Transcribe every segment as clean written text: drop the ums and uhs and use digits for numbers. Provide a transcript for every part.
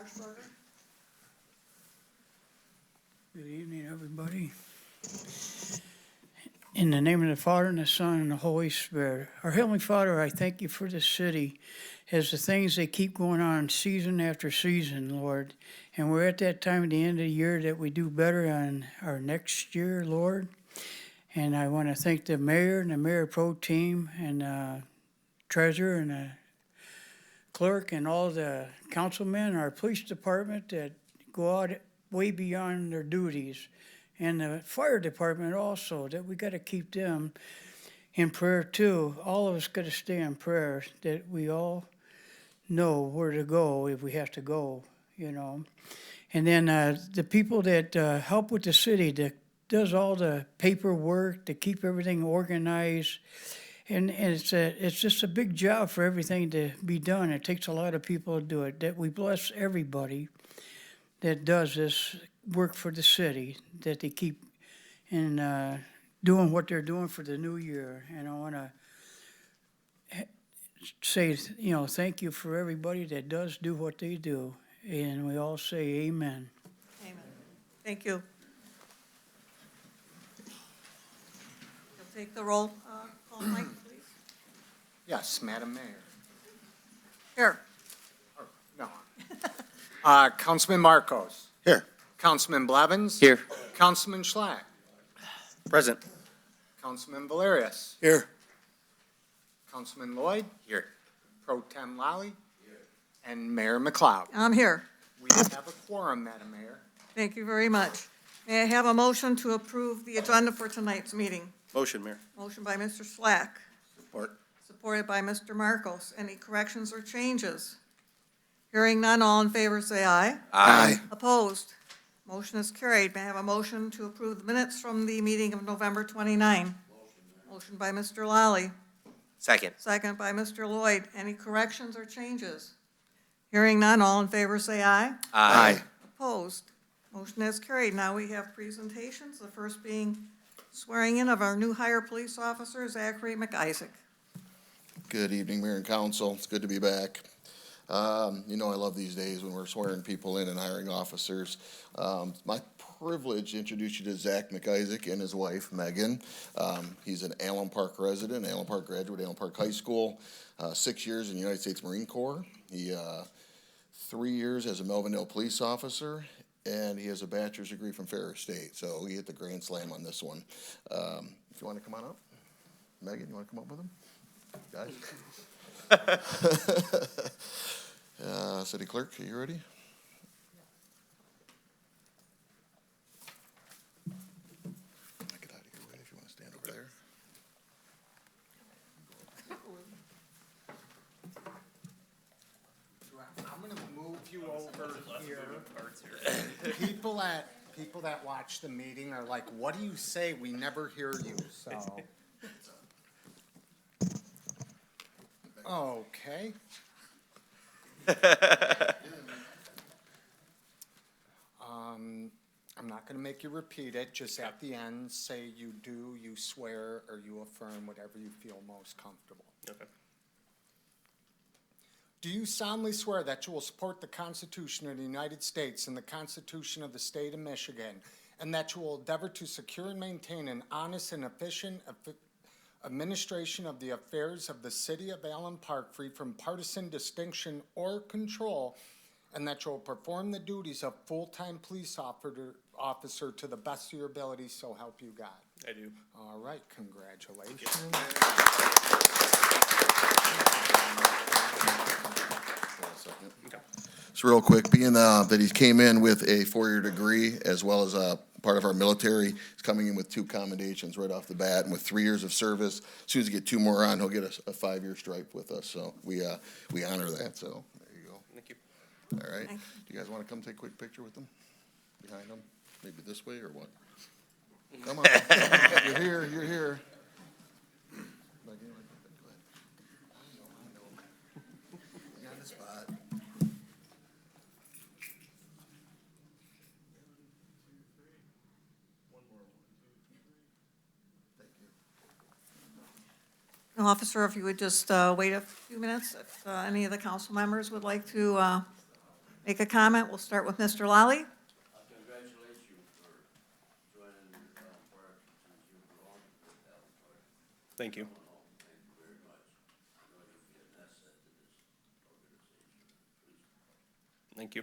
Marshberger. Good evening, everybody. In the name of the Father, and the Son, and the Holy Spirit. Our Heavenly Father, I thank you for this city as the things that keep going on season after season, Lord. And we're at that time at the end of the year that we do better on our next year, Lord. And I want to thank the mayor and the mayor pro team and treasurer and the clerk and all the councilmen, our police department that go out way beyond their duties. And the fire department also, that we got to keep them in prayer too. All of us got to stay in prayer, that we all know where to go if we have to go, you know. And then the people that help with the city, that does all the paperwork to keep everything organized. And it's just a big job for everything to be done. It takes a lot of people to do it. That we bless everybody that does this work for the city, that they keep in doing what they're doing for the new year. And I want to say, you know, thank you for everybody that does do what they do. And we all say amen. Amen. Thank you. You'll take the roll call, Mike, please. Yes, Madam Mayor. Here. Or, no. Councilman Marcos. Here. Councilman Blevins. Here. Councilman Schlack. Present. Councilman Valerius. Here. Councilman Lloyd. Here. Pro Tem Lally. Here. And Mayor McLeod. I'm here. We have a quorum, Madam Mayor. Thank you very much. May I have a motion to approve the agenda for tonight's meeting? Motion, Mayor. Motion by Mr. Slack, Support. supported by Mr. Marcos. Any corrections or changes? Hearing none, all in favor say aye. Aye. Opposed? Motion is carried. May I have a motion to approve the minutes from the meeting of November 29? Motion by Mr. Lally, Second. second by Mr. Lloyd. Any corrections or changes? Hearing none, all in favor say aye. Aye. Opposed? Motion is carried. Now we have presentations, the first being swearing in of our new hire police officer, Zachary McIsaac. Good evening, Mayor and Council. It's good to be back. You know, I love these days when we're swearing people in and hiring officers. It's my privilege to introduce you to Zach McIsaac and his wife, Megan. He's an Allen Park resident, Allen Park graduate, Allen Park High School, 6 years in the United States Marine Corps. He 3 years as a Melvindale police officer, and he has a bachelor's degree from Ferris State. So he hit the grand slam on this one. If you want to come on up, Megan, you want to come up with him, guys? City Clerk, are you ready? Get out of your way if you want to stand over there. I'm going to move you over here. People that watch the meeting are like, what do you say? We never hear you, so. Okay. I'm not going to make you repeat it. Just at the end, say you do, you swear, or you affirm, whatever you feel most comfortable. Okay. Do you solemnly swear that you will support the Constitution of the United States and the Constitution of the State of Michigan, and that you will endeavor to secure and maintain an honest and efficient administration of the affairs of the city of Allen Park, free from partisan distinction or control, and that you will perform the duties of full-time police officer to the best of your ability, so help you God? I do. All right, congratulations. So real quick, being that he came in with a 4-year degree as well as part of our military, he's coming in with 2 commendations right off the bat, and with 3 years of service. As soon as he get 2 more on, he'll get a 5-year stripe with us. So we honor that. So there you go. Thank you. All right. Do you guys want to come take a quick picture with them? Behind them? Maybe this way or what? Come on. You're here. You're here. Go ahead. I know. You're on the spot. Officer, if you would just wait a few minutes, if any of the council members would like to make a comment. We'll start with Mr. Lally. Congratulate you for joining Park since you belong to the Allen Park. Thank you. Thank you very much. I know you'll be an asset to this organization. Please. Thank you.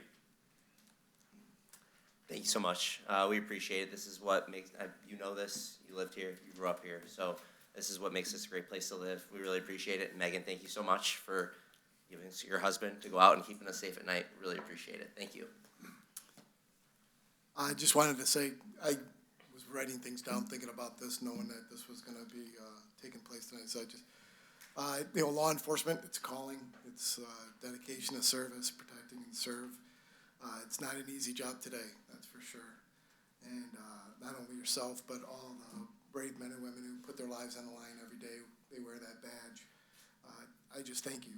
Thank you so much. We appreciate it. This is what makes, you know this, you lived here, you grew up here, so this is what makes this a great place to live. We really appreciate it. Megan, thank you so much for giving us your husband to go out and keeping us safe at night. Really appreciate it. Thank you. I just wanted to say, I was writing things down, thinking about this, knowing that this was gonna be, taking place tonight, so I just, law enforcement, it's calling, it's, dedication to service, protecting and serve. It's not an easy job today, that's for sure. And, not only yourself, but all the brave men and women who put their lives on the line every day, they wear that badge. I just thank you,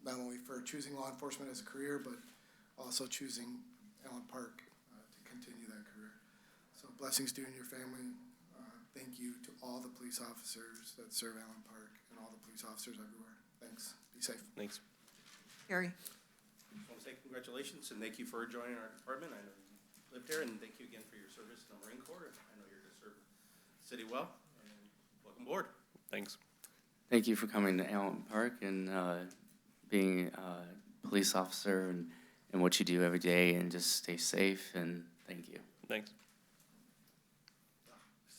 not only for choosing law enforcement as a career, but also choosing Allen Park to continue that career. So blessings to you and your family. Thank you to all the police officers that serve Allen Park and all the police officers everywhere. Thanks. Be safe. Thanks. Gary. Just want to say congratulations and thank you for joining our department. I know you lived here, and thank you again for your service in the Marine Corps. I know you're going to serve the city well, and welcome aboard. Thanks. Thank you for coming to Allen Park and being a police officer and what you do every day, and just stay safe, and thank you. Thanks.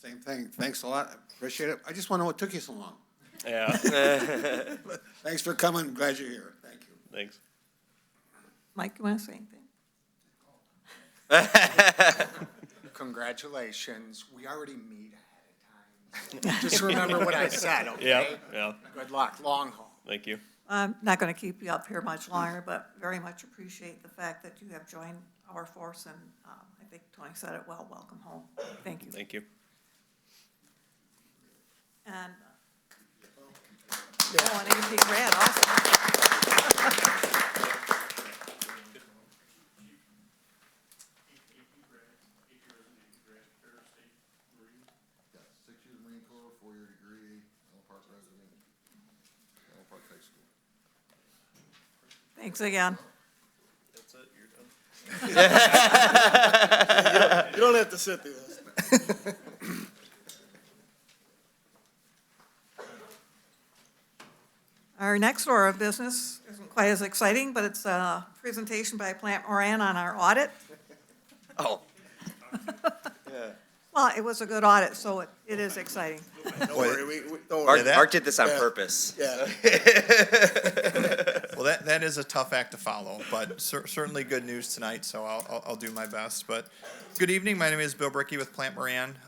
Same thing. Thanks a lot. Appreciate it. I just want to know what took you so long. Yeah. But thanks for coming. Glad you're here. Thank you. Thanks. Mike, you want to say anything? Congratulations. We already meet ahead of time. Just remember what I said, okay? Yeah, yeah. Good luck. Long haul. Thank you. I'm not going to keep you up here much longer, but very much appreciate the fact that you have joined our force, and I think Tony said it well, welcome home. Thank you. Thank you. And, oh, and AP Brad also. Yes, 6 years Marine Corps, 4-year degree, Allen Park resident, Allen Park High School. Thanks again. That's it. You're done. You don't have to sit through this. Our next order of business isn't quite as exciting, but it's a presentation by Plante Moran on our audit. Oh, Well, it was a good audit, so it is exciting. Don't worry, don't worry. Mark did this on Yeah. purpose. Yeah. Well, that is a tough act to follow, but certainly good news tonight, so I'll do my best. But good evening, my name is Bill Brickey with Plante Moran,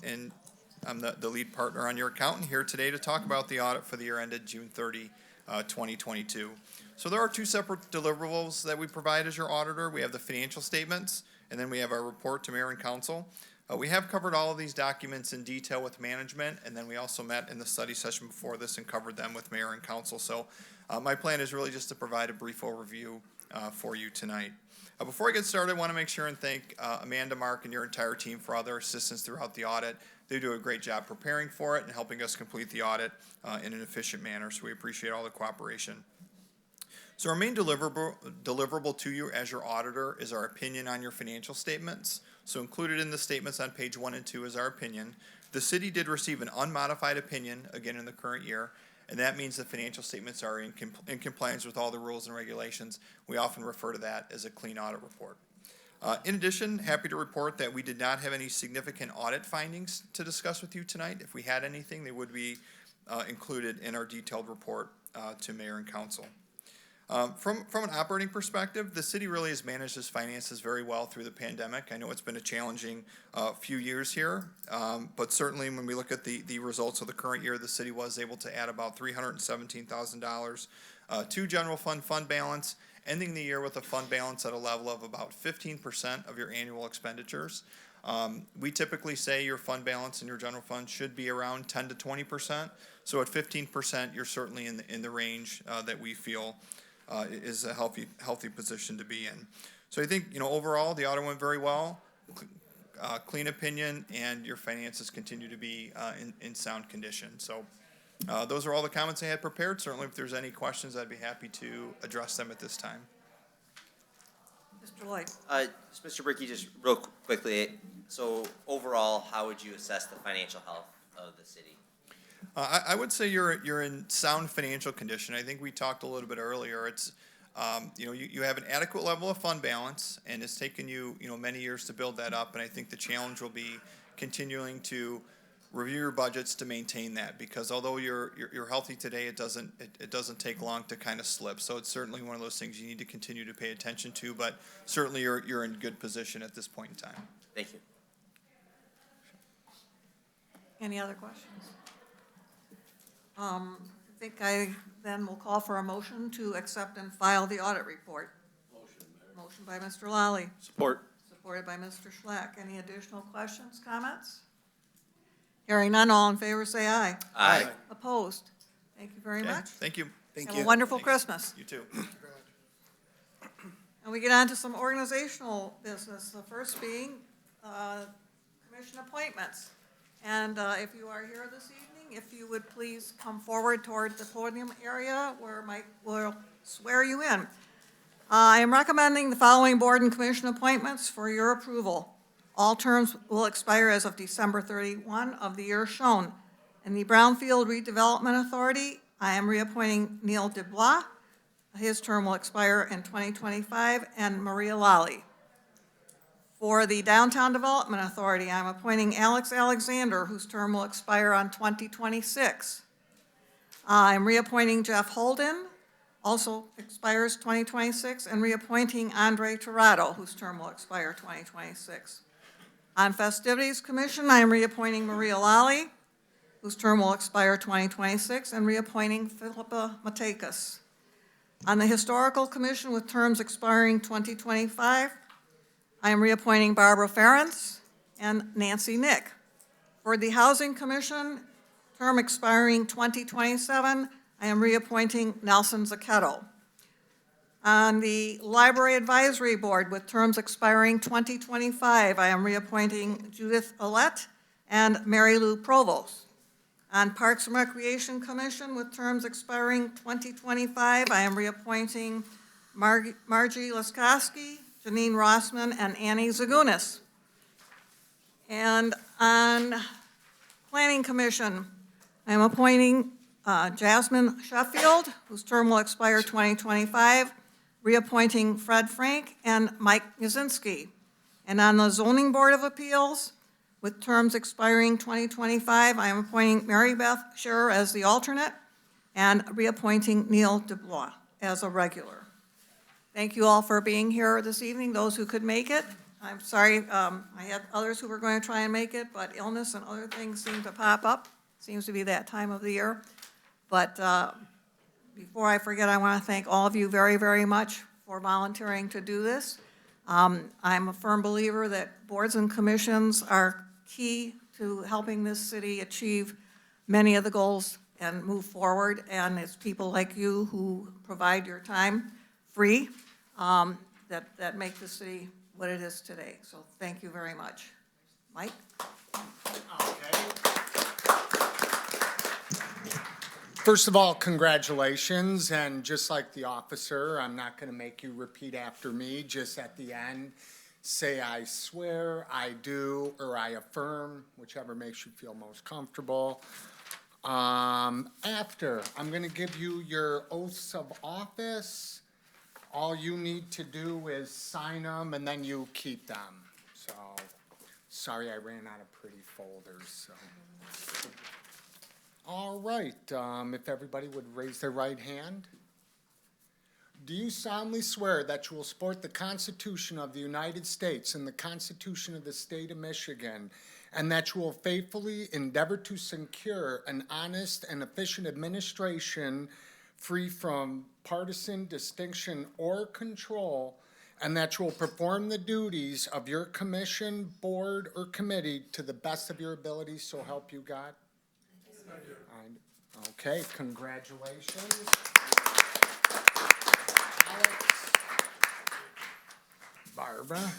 and I'm the lead partner on your account, and here today to talk about the audit for the year ended June 30, 2022. So there are two separate deliverables that we provide as your auditor. We have the financial statements, and then we have our report to mayor and council. We have covered all of these documents in detail with management, and then we also met in the study session before this and covered them with mayor and council. So my plan is really just to provide a brief overview for you tonight. Before I get started, I want to make sure and thank Amanda, Mark, and your entire team for all their assistance throughout the audit. They do a great job preparing for it and helping us complete the audit in an efficient manner, so we appreciate all the cooperation. So our main deliverable to you as your auditor is our opinion on your financial statements. So included in the statements on page 1 and 2 is our opinion. The city did receive an unmodified opinion, again in the current year, and that means the financial statements are in compliance with all the rules and regulations. We often refer to that as a clean audit report. In addition, happy to report that we did not have any significant audit findings to discuss with you tonight. If we had anything, they would be included in our detailed report to mayor and council. From an operating perspective, the city really has managed its finances very well through the pandemic. I know it's been a challenging few years here, but certainly when we look at the results of the current year, the city was able to add about $317,000 to general fund balance, ending the year with a fund balance at a level of about 15% of your annual expenditures. We typically say your fund balance in your general fund should be around 10 to 20%. So at 15%, you're certainly in the range that we feel is a healthy position to be in. So I think, overall, the audit went very well, clean opinion, and your finances continue to be in sound condition. So those are all the comments I had prepared. Certainly, if there's any questions, I'd be happy to address them at this time. Mr. Lloyd? Mr. Bricky, just real quickly, so overall, how would you assess the financial health of the city? I would say you're in sound financial condition. I think we talked a little bit earlier. It's, you have an adequate level of fund balance, and it's taken you, many years to build that up. And I think the challenge will be continuing to review your budgets to maintain that, because although you're healthy today, it doesn't take long to kind of slip. So it's certainly one of those things you need to continue to pay attention to. But certainly you're in good position at this point in time. Thank you. Any other questions? I think I then will call for a motion to accept and file the audit report. Motion by Mr. Lally, Support. supported by Mr. Schlack. Any additional questions, comments? Hearing none, all in favor say aye. Aye. Opposed? Thank you very Okay, much. thank you. Have a wonderful Christmas. You too. And we get on to some organizational business, the first being commission appointments. And if you are here this evening, if you would please come forward toward the podium area where Mike will swear you in. I am recommending the following board and commission appointments for your approval. All terms will expire as of December 31 of the year shown. In the Brownfield Redevelopment Authority, I am reappointing Neil Dubois. His term will expire in 2025, and Maria Lally. For the Downtown Development Authority, I'm appointing Alex Alexander, whose term will expire on 2026. I'm reappointing Jeff Holden, also expires 2026, and reappointing Andre Torado, whose term will expire 2026. On Festivities Commission, I am reappointing Maria Lally, whose term will expire 2026, and reappointing Philippa Matekas. On the Historical Commission, with terms expiring 2025, I am reappointing Barbara Ferentz and Nancy Nick. For the Housing Commission, term expiring 2027, I am reappointing Nelson Zacchetto. On the Library Advisory Board, with terms expiring 2025, I am reappointing Judith Olet and Mary Lou Provost. On Parks and Recreation Commission, with terms expiring 2025, I am reappointing Margie Laskowski, Janine Rossman, and Annie Zagunis. And on Planning Commission, I am appointing Jasmine Sheffield, whose term will expire 2025, reappointing Fred Frank and Mike Yazinski. And on the Zoning Board of Appeals, with terms expiring 2025, I am appointing Mary Beth Scherer as the alternate and reappointing Neil Dubois as a regular. Thank you all for being here this evening, those who could make it. I'm sorry, I had others who were going to try and make it, but illness and other things seem to pop up. Seems to be that time of the year. But before I forget, I want to thank all of you very, very much for volunteering to do this. I'm a firm believer that boards and commissions are key to helping this city achieve many of the goals and move forward, and it's people like you who provide your time free that make the city what it is today. So thank you very much. Mike? Okay. First of all, congratulations, and just like the officer, I'm not going to make you repeat after me. Just at the end, say I swear, I do, or I affirm, whichever makes you feel most comfortable. After, I'm going to give you your oaths of office. All you need to do is sign them, and then you keep them. So, sorry I ran out of pretty folders, so. All right, if everybody would raise their right hand. Do you solemnly swear that you will support the Constitution of the United States and the Constitution of the State of Michigan, and that you will faithfully endeavor to secure an honest and efficient administration free from partisan distinction or control, and that you will perform the duties of your commission, board, or committee to the best of your ability, so help you God? Okay, congratulations. Alex, Barbara,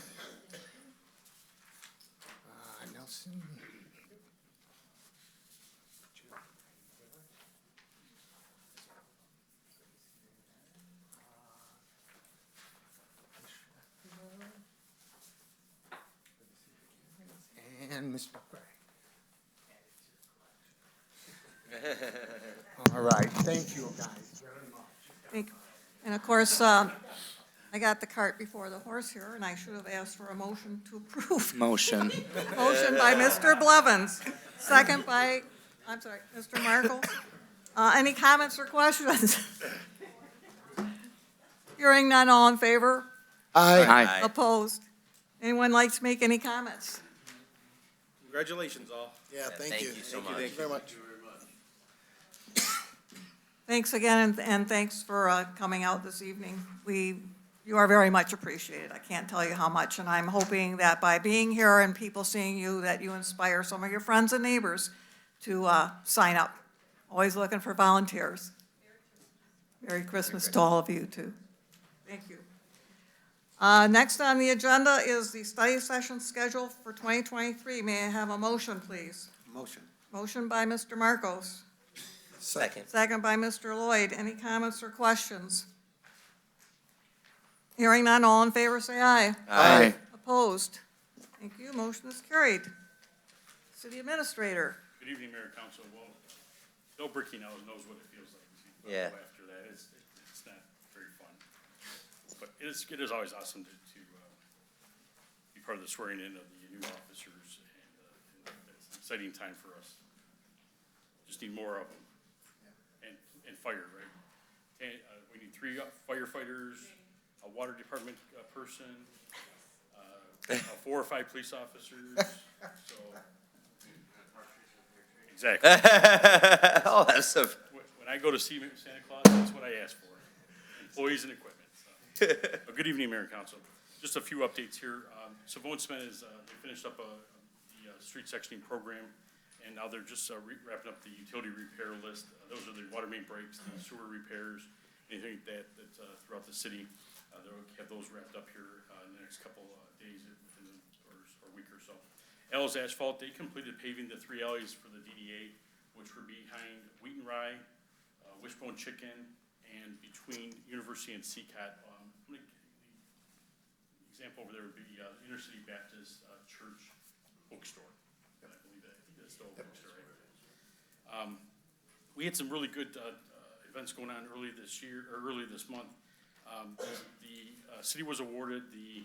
Nelson. Ms. McRae. All right, thank you guys very much. And of course, I got the cart before the horse here, and I should have asked for a motion to approve. Motion. Motion by Mr. Blevins, second by, I'm sorry, Mr. Markle. Any comments or questions? Hearing none, all in favor? Aye. Opposed? Anyone like to make any comments? Congratulations, all. Yeah, thank you. so much. Thank you very much. Thanks again, and thanks for coming out this evening. You are very much appreciated. I can't tell you how much, and I'm hoping that by being here and people seeing you, that you inspire some of your friends and neighbors to sign up. Always looking for volunteers. Merry Christmas to all of you, too. Thank you. Next on the agenda is the study session schedule for 2023. May I have a motion, please? Motion. Motion by Mr. Marcos. Second. Second by Mr. Lloyd. Any comments or questions? Hearing none, all in favor, say aye. Aye. Opposed? Thank you, motion is carried. City Administrator. Good evening, Mayor and Council. Well, Bill Brickey knows what it feels like. Yeah. After that, it's not very fun. But it is always awesome to be part of the swearing in of the new officers, and it's an exciting time for us. Just need more of them. And fire, right? And we need 3 firefighters, a water department person, 4 or 5 police officers, so. Exactly. Oh, that's so. When I go to see Santa Claus, that's what I ask for, employees and equipment. So. Good evening, Mayor and Council. Just a few updates here. Savone Cement they finished up the street sectioning program, and now they're just wrapping up the utility repair list. Those are the water main breaks, the sewer repairs, anything that's throughout the city. They'll have those wrapped up here in the next couple days or week or so. L's Asphalt, they completed paving the 3 alleys for the DDA, which were behind Wheat and Rye, Wishbone Chicken, and between University and CCOT. The example over there would be Inner City Baptist Church bookstore. I believe that's the old bookstore. Right? We had some really good events going on early this month. The city was awarded the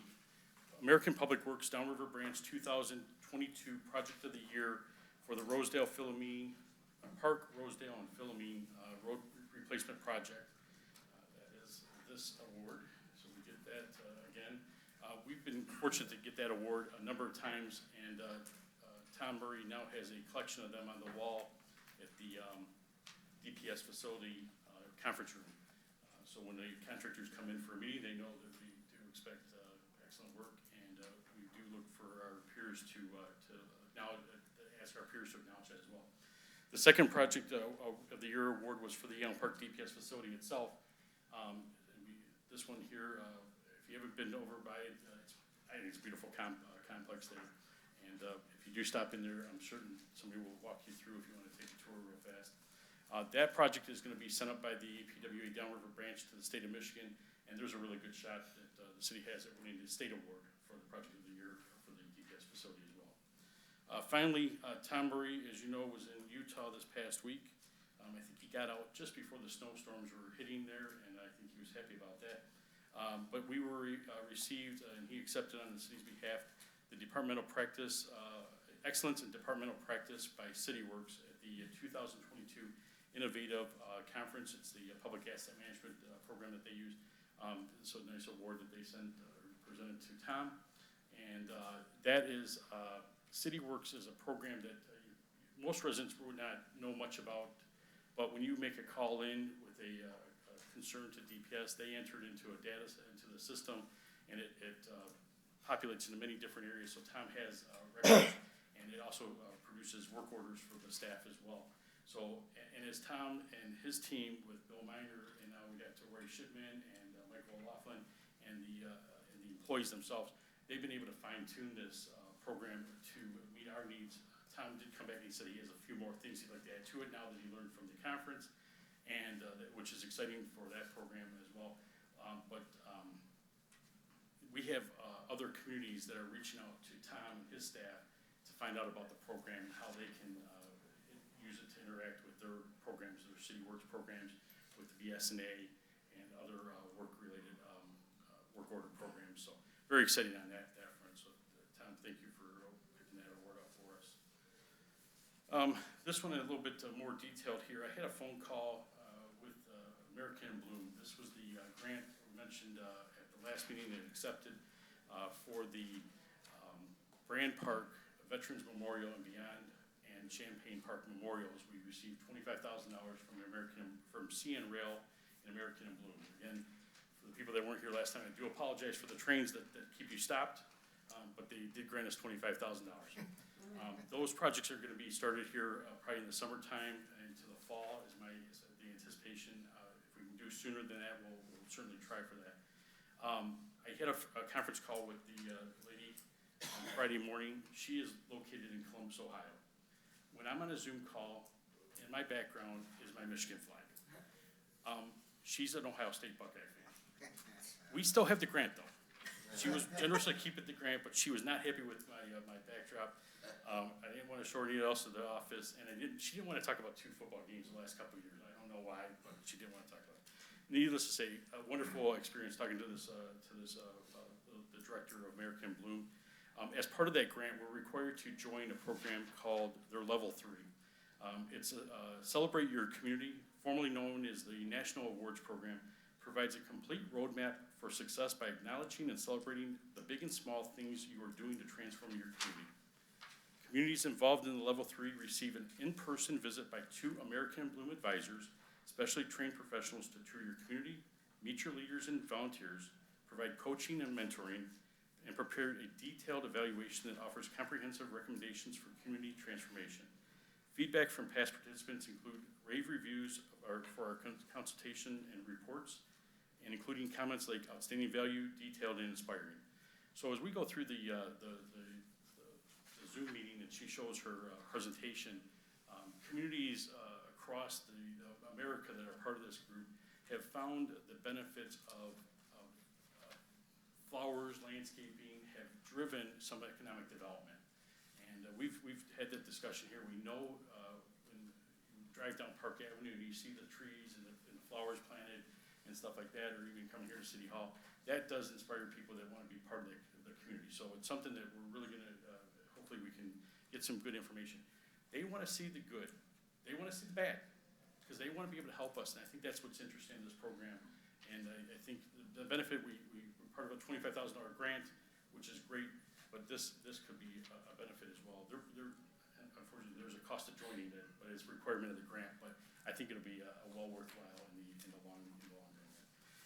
American Public Works Downriver Branch 2022 Project of the Year for the Rosedale Philomene Park, Rosedale and Philomene Road Replacement Project. That is this award, so we get that again. We've been fortunate to get that award a number of times, and Tom Murray now has a collection of them on the wall at the DPS facility conference room. So when the contractors come in for a meeting, they know that we do expect excellent work, and we do look for our peers to now ask our peers to acknowledge that as well. The second project of the year award was for the Allen Park DPS facility itself. This one here, if you haven't been over by it, I think it's a beautiful complex there. And if you do stop in there, I'm certain somebody will walk you through if you want to take a tour real fast. That project is going to be sent up by the APWA Downriver Branch to the state of Michigan, and there's a really good shot that the city has at winning the state award for the project of the year for the DPS facility as well. Finally, Tom Murray, as you know, was in Utah this past week. I think he got out just before the snowstorms were hitting there, and I think he was happy about that. But we were received, and he accepted on the city's behalf, the Departmental Practice, Excellence in Departmental Practice by CityWorks at the 2022 Innovative Conference. It's the public asset management program that they use. So a nice award that they presented to Tom. And that is, CityWorks is a program that most residents would not know much about, but when you make a call in with a concern to DPS, they enter it into a data into the system, and it populates into many different areas. So Tom has records, and it also produces work orders for the staff as well. So, and as Tom and his team with Bill Miner, and now we got to Ray Shipman and Michael Laughlin and the employees themselves, they've been able to fine tune this program to meet our needs. Tom did come back and he said he has a few more things he'd like to add to it now that he learned from the conference, and which is exciting for that program as well. But we have other communities that are reaching out to Tom and his staff to find out about the program, how they can use it to interact with their programs, their city works programs, with the BSNA and other work-related work order programs. So very exciting on that front. So Tom, thank you for picking that award up for us. This one a little bit more detailed here. I had a phone call with American Bloom. This was the grant we mentioned at the last meeting and accepted for the Brand Park Veterans Memorial and Beyond and Champaign Park Memorials. We received $25,000 from CN Rail and American Bloom. Again, for the people that weren't here last time, I do apologize for the trains that keep you stopped, but they did grant us $25,000. Those projects are going to be started here probably in the summertime into the fall is the anticipation. If we can do sooner than that, we'll certainly try for that. I had a conference call with the lady on Friday morning. She is located in Columbus, Ohio. When I'm on a Zoom call, in my background is my Michigan flag. She's an Ohio State Buckeye fan. We still have the grant though. She was generously keeping the grant, but she was not happy with my backdrop. I didn't want to show her anything else to the office, and she didn't want to talk about 2 football games the last couple of years. I don't know why, but she didn't want to talk about it. Needless to say, a wonderful experience talking to the director of American Bloom. As part of that grant, we're required to join a program called their Level 3. It's Celebrate Your Community, formerly known as the National Awards Program, provides a complete roadmap for success by acknowledging and celebrating the big and small things you are doing to transform your community. Communities involved in the Level 3 receive an in-person visit by 2 American Bloom advisors, specially trained professionals to tour your community, meet your leaders and volunteers, provide coaching and mentoring, and prepare a detailed evaluation that offers comprehensive recommendations for community transformation. Feedback from past participants include rave reviews for our consultation and reports, and including comments like outstanding value, detailed, and inspiring. So as we go through the Zoom meeting and she shows her presentation, communities across America that are part of this group have found the benefits of flowers, landscaping, have driven some economic development. And we've had that discussion here. We know when you drive down Park Avenue and you see the trees and the flowers planted and stuff like that, or even come here to City Hall, that does inspire people that want to be part of the community. So it's something that we're really going to, hopefully we can get some good information. They want to see the good. They want to see the bad, because they want to be able to help us. And I think that's what's interesting in this program. And I think the benefit, we're part of a $25,000 grant, which is great, but this could be a benefit as well. Unfortunately, there's a cost of joining it, but it's a requirement of the grant. But I think it'll be a well worthwhile in the long run.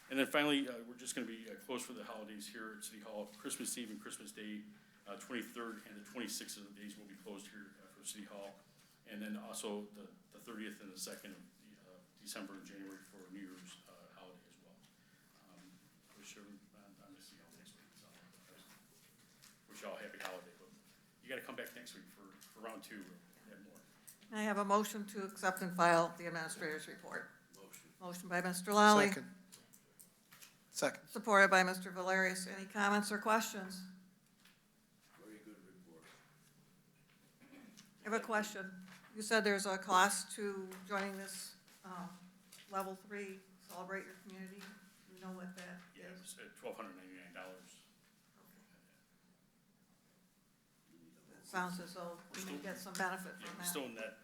And then finally, we're just going to be closed for the holidays here at City Hall. Christmas Eve and Christmas Day, 23rd and the 26th of the days will be closed here for City Hall. And then also the 30th and the 2nd of December and January for New Year's holiday as well. Wish everyone, I'm going to see y'all next week. So, wish y'all a happy holiday. But you got to come back next week for round 2 and more. I have a motion to accept and file the administrator's report. Motion by Mr. Lally. Second. Supported by Mr. Valerius. Any comments or questions? Very good report. I have a question. You said there's a cost to joining this Level 3, Celebrate Your Community. Do you know what that Yeah, it is? was $1,299. It sounds as though we may get some benefit Yeah, from we're that. still net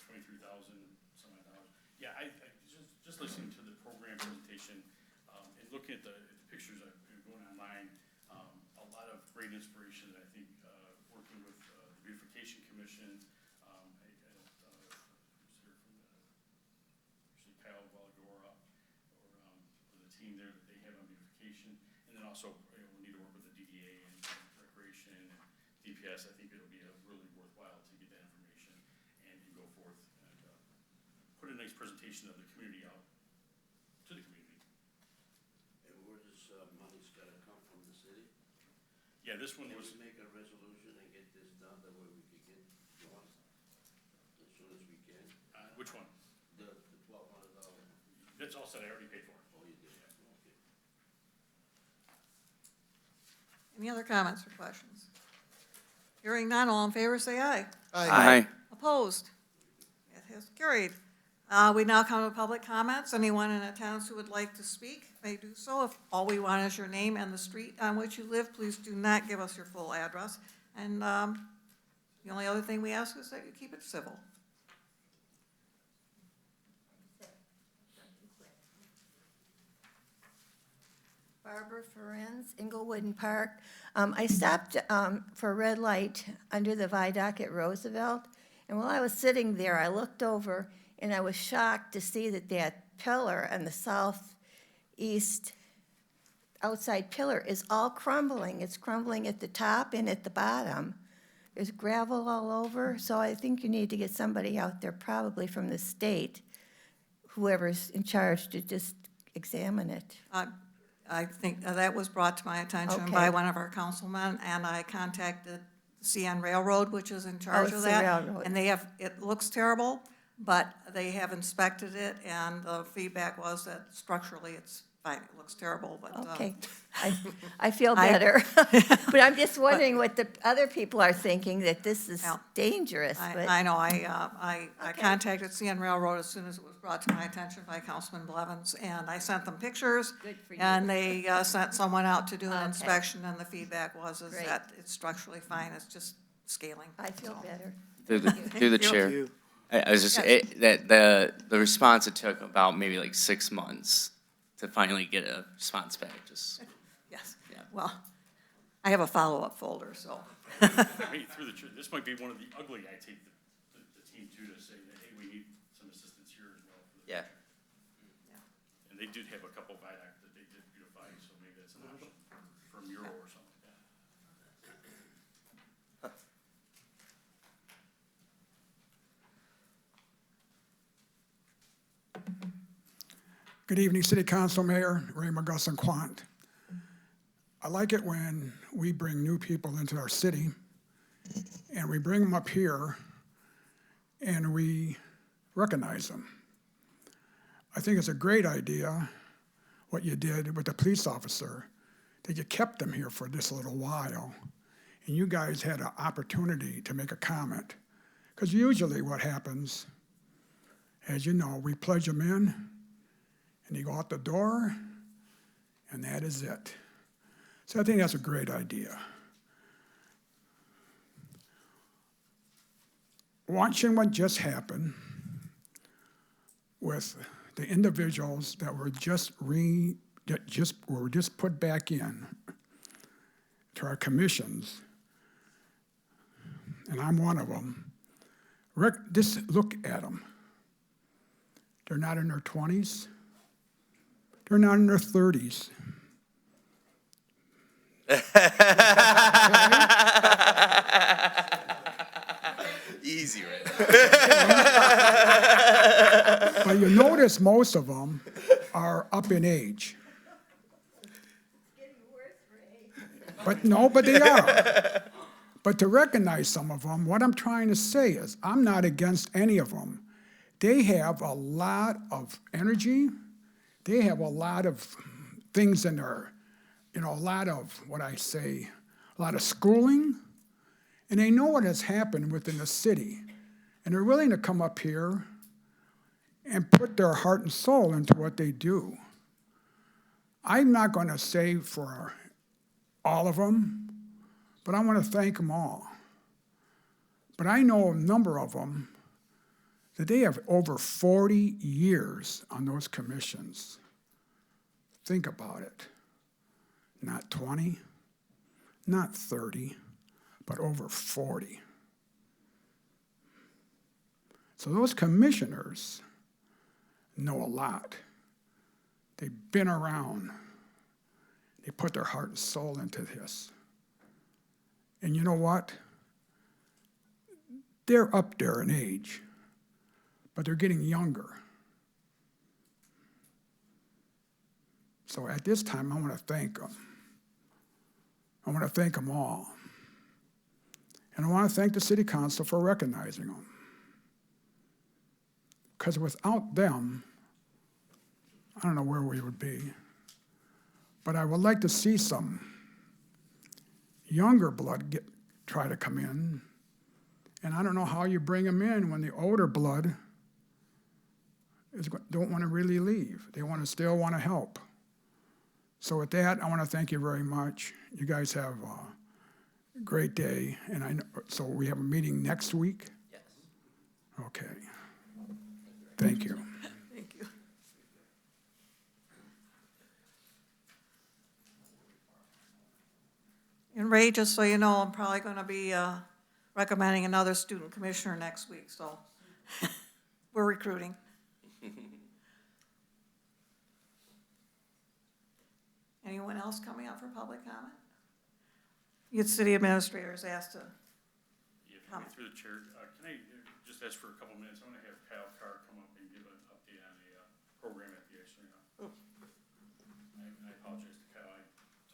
$23,000 some odd dollars. Yeah, I just listening to the program presentation and looking at the pictures I've been going online, a lot of great inspiration. I think working with the Beautification Commission, usually Kyle Valagora or the team there that they have on beautification, and then also we need to work with the DDA and recreation and DPS. I think it'll be really worthwhile to get that information and go forth and put a nice presentation of the community out to the community. And where this money's gotta come from the city? Yeah, this one Can was, we make a resolution and get this done, that way we could get going as soon as we can? which one? The $1,200. That's all set, I already paid for it. Oh, you did, okay. Any other comments or questions? Hearing none, all in favor, say aye. Aye. Opposed? It has carried. We now come to public comments. Anyone in attendance who would like to speak may do so. If all we want is your name and the street on which you live, please do not give us your full address. And the only other thing we ask is that you keep it civil. Barbara Ferenz, Inglewood and Park. I stopped for a red light under the viaduct at Roosevelt, and while I was sitting there, I looked over, and I was shocked to see that pillar on the southeast outside pillar is all crumbling. It's crumbling at the top and at the bottom. There's gravel all over, so I think you need to get somebody out there, probably from the state, whoever's in charge, to just examine it. I think that was brought to my attention Okay. by one of our councilmen, and I contacted CN Railroad, which is in charge it's of the that. railroad. And it looks terrible, but they have inspected it, and the feedback was that structurally it's fine. It looks terrible, but. Okay, I feel I- better. But I'm just wondering what the other people are thinking, that this is Yeah. dangerous, but. I know, I Okay. contacted CN Railroad as soon as it was brought to my attention by Councilman Blevins, and I sent them pictures. Good for you. And they sent someone out to do an Okay. inspection, and the feedback was Great. that it's structurally fine, it's just scaling. I feel So, better. Through the you. chair. I was just, Yes. the response, it took about maybe like 6 months to finally get a response back, just. Yes, Yeah. well, I have a follow-up folder, so. Maybe through the chair, this might be one of the ugly, I take the team too, to say that, hey, we need some assistance here as well. Yeah. And they did have a couple viaducts that they did beautify, so maybe that's an option for a mural or something like that. Good evening, City Council, Mayor Ray McGusson Quant. I like it when we bring new people into our city and we bring them up here and we recognize them. I think it's a great idea what you did with the police officer, that you kept them here for this little while and you guys had an opportunity to make a comment. Because usually what happens, as you know, we pledge them in and they go out the door, and that is it. So I think that's a great idea. Watching what just happened with the individuals that were just put back in to our commissions, and I'm one of them. Just look at them. They're not in their 20s. They're not in their 30s. Easy, right? But you notice most of them are up in age. But they are. But to recognize some of them, what I'm trying to say is, I'm not against any of them. They have a lot of energy. They have a lot of things in their, a lot of a lot of schooling. And they know what has happened within the city. And they're willing to come up here and put their heart and soul into what they do. I'm not going to say for all of them, but I want to thank them all. But I know a number of them that they have over 40 years on those commissions. Think about it. Not 20, not 30, but over 40. So those commissioners know a lot. They've been around. They put their heart and soul into this. And you know what? They're up there in age, but they're getting younger. So at this time, I want to thank them. I want to thank them all. And I want to thank the City Council for recognizing them. Because without them, I don't know where we would be. But I would like to see some younger blood try to come in. And I don't know how you bring them in when the older blood don't want to really leave. They still want to help. So with that, I want to thank you very much. You guys have a great day. And so we have a meeting next week? Yes. Okay. Thank you. Thank you. And Ray, just so you know, I'm probably going to be recommending another student commissioner next week, so we're recruiting. Anyone else coming up for public comment? Your city administrator is asked to comment. Through the chair, can I just ask for a couple minutes? I want to have Kyle Carr come up and give an update on the program at the ice arena. I apologize to Kyle. I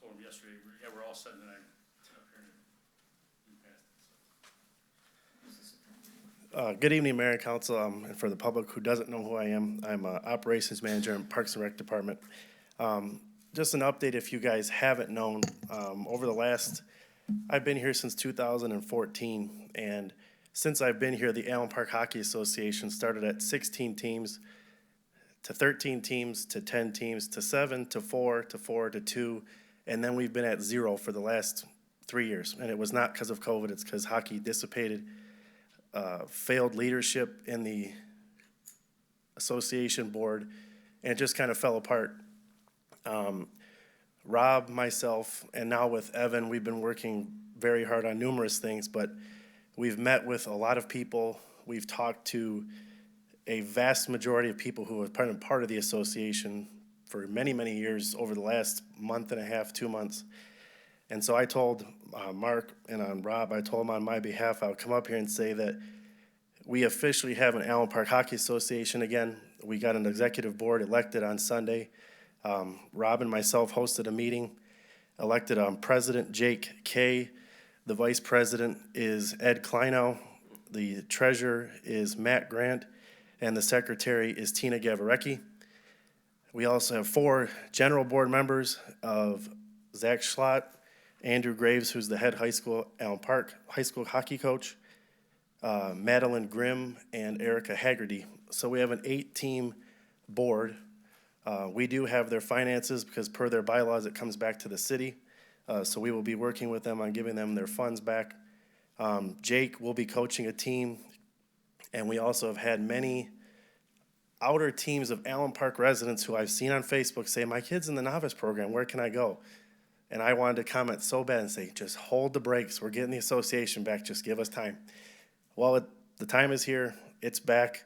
told him yesterday, we're all set, and then I went up here and we passed it. Good evening, Mayor and Council, and for the public who doesn't know who I am, I'm Operations Manager in Parks and Rec Department. Just an update if you guys haven't known, I've been here since 2014, and since I've been here, the Allen Park Hockey Association started at 16 teams, to 13 teams, to 10 teams, to 7, to 4, to 4, to 2, and then we've been at 0 for the last 3 years. And it was not because of COVID, it's because hockey dissipated, failed leadership in the association board, and it just kind of fell apart. Rob, myself, and now with Evan, we've been working very hard on numerous things, but we've met with a lot of people. We've talked to a vast majority of people who have been part of the association for many, many years over the last month and a half, 2 months. And so I told Mark and Rob, I told them on my behalf, I would come up here and say that we officially have an Allen Park Hockey Association again. We got an executive board elected on Sunday. Rob and myself hosted a meeting, elected President Jake Kay. The Vice President is Ed Kleinow. The Treasurer is Matt Grant. And the Secretary is Tina Gavarecki. We also have 4 general board members of Zach Schlott, Andrew Graves, who's the head Allen Park high school hockey coach, Madeline Grimm, and Erica Haggerty. So we have an 8-team board. We do have their finances because per their bylaws, it comes back to the city. So we will be working with them on giving them their funds back. Jake will be coaching a team, and we also have had many outer teams of Allen Park residents who I've seen on Facebook say, my kid's in the novice program, where can I go? And I wanted to comment so bad and say, just hold the brakes. We're getting the association back. Just give us time. Well, the time is here. It's back.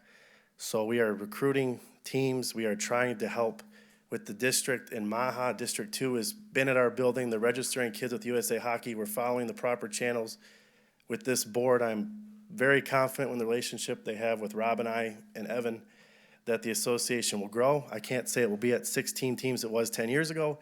So we are recruiting teams. We are trying to help with the district in Maha. District 2 has been at our building. They're registering kids with USA Hockey. We're following the proper channels. With this board, I'm very confident in the relationship they have with Rob and I and Evan that the association will grow. I can't say it will be at 16 teams it was 10 years ago,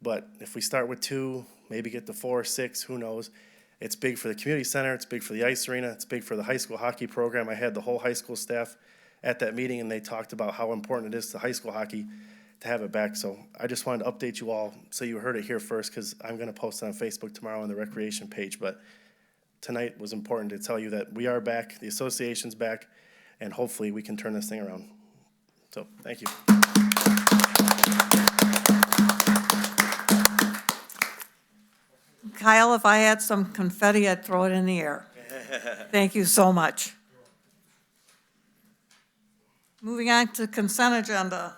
but if we start with 2, maybe get to 4, 6, who knows. It's big for the community center. It's big for the ice arena. It's big for the high school hockey program. I had the whole high school staff at that meeting, and they talked about how important it is to high school hockey to have it back. So I just wanted to update you all so you heard it here first, because I'm going to post it on Facebook tomorrow on the recreation page. But tonight was important to tell you that we are back, the association's back, and hopefully we can turn this thing around. So thank you. Kyle, if I had some confetti, I'd throw it in the air. Thank you so much. Moving on to consent agenda,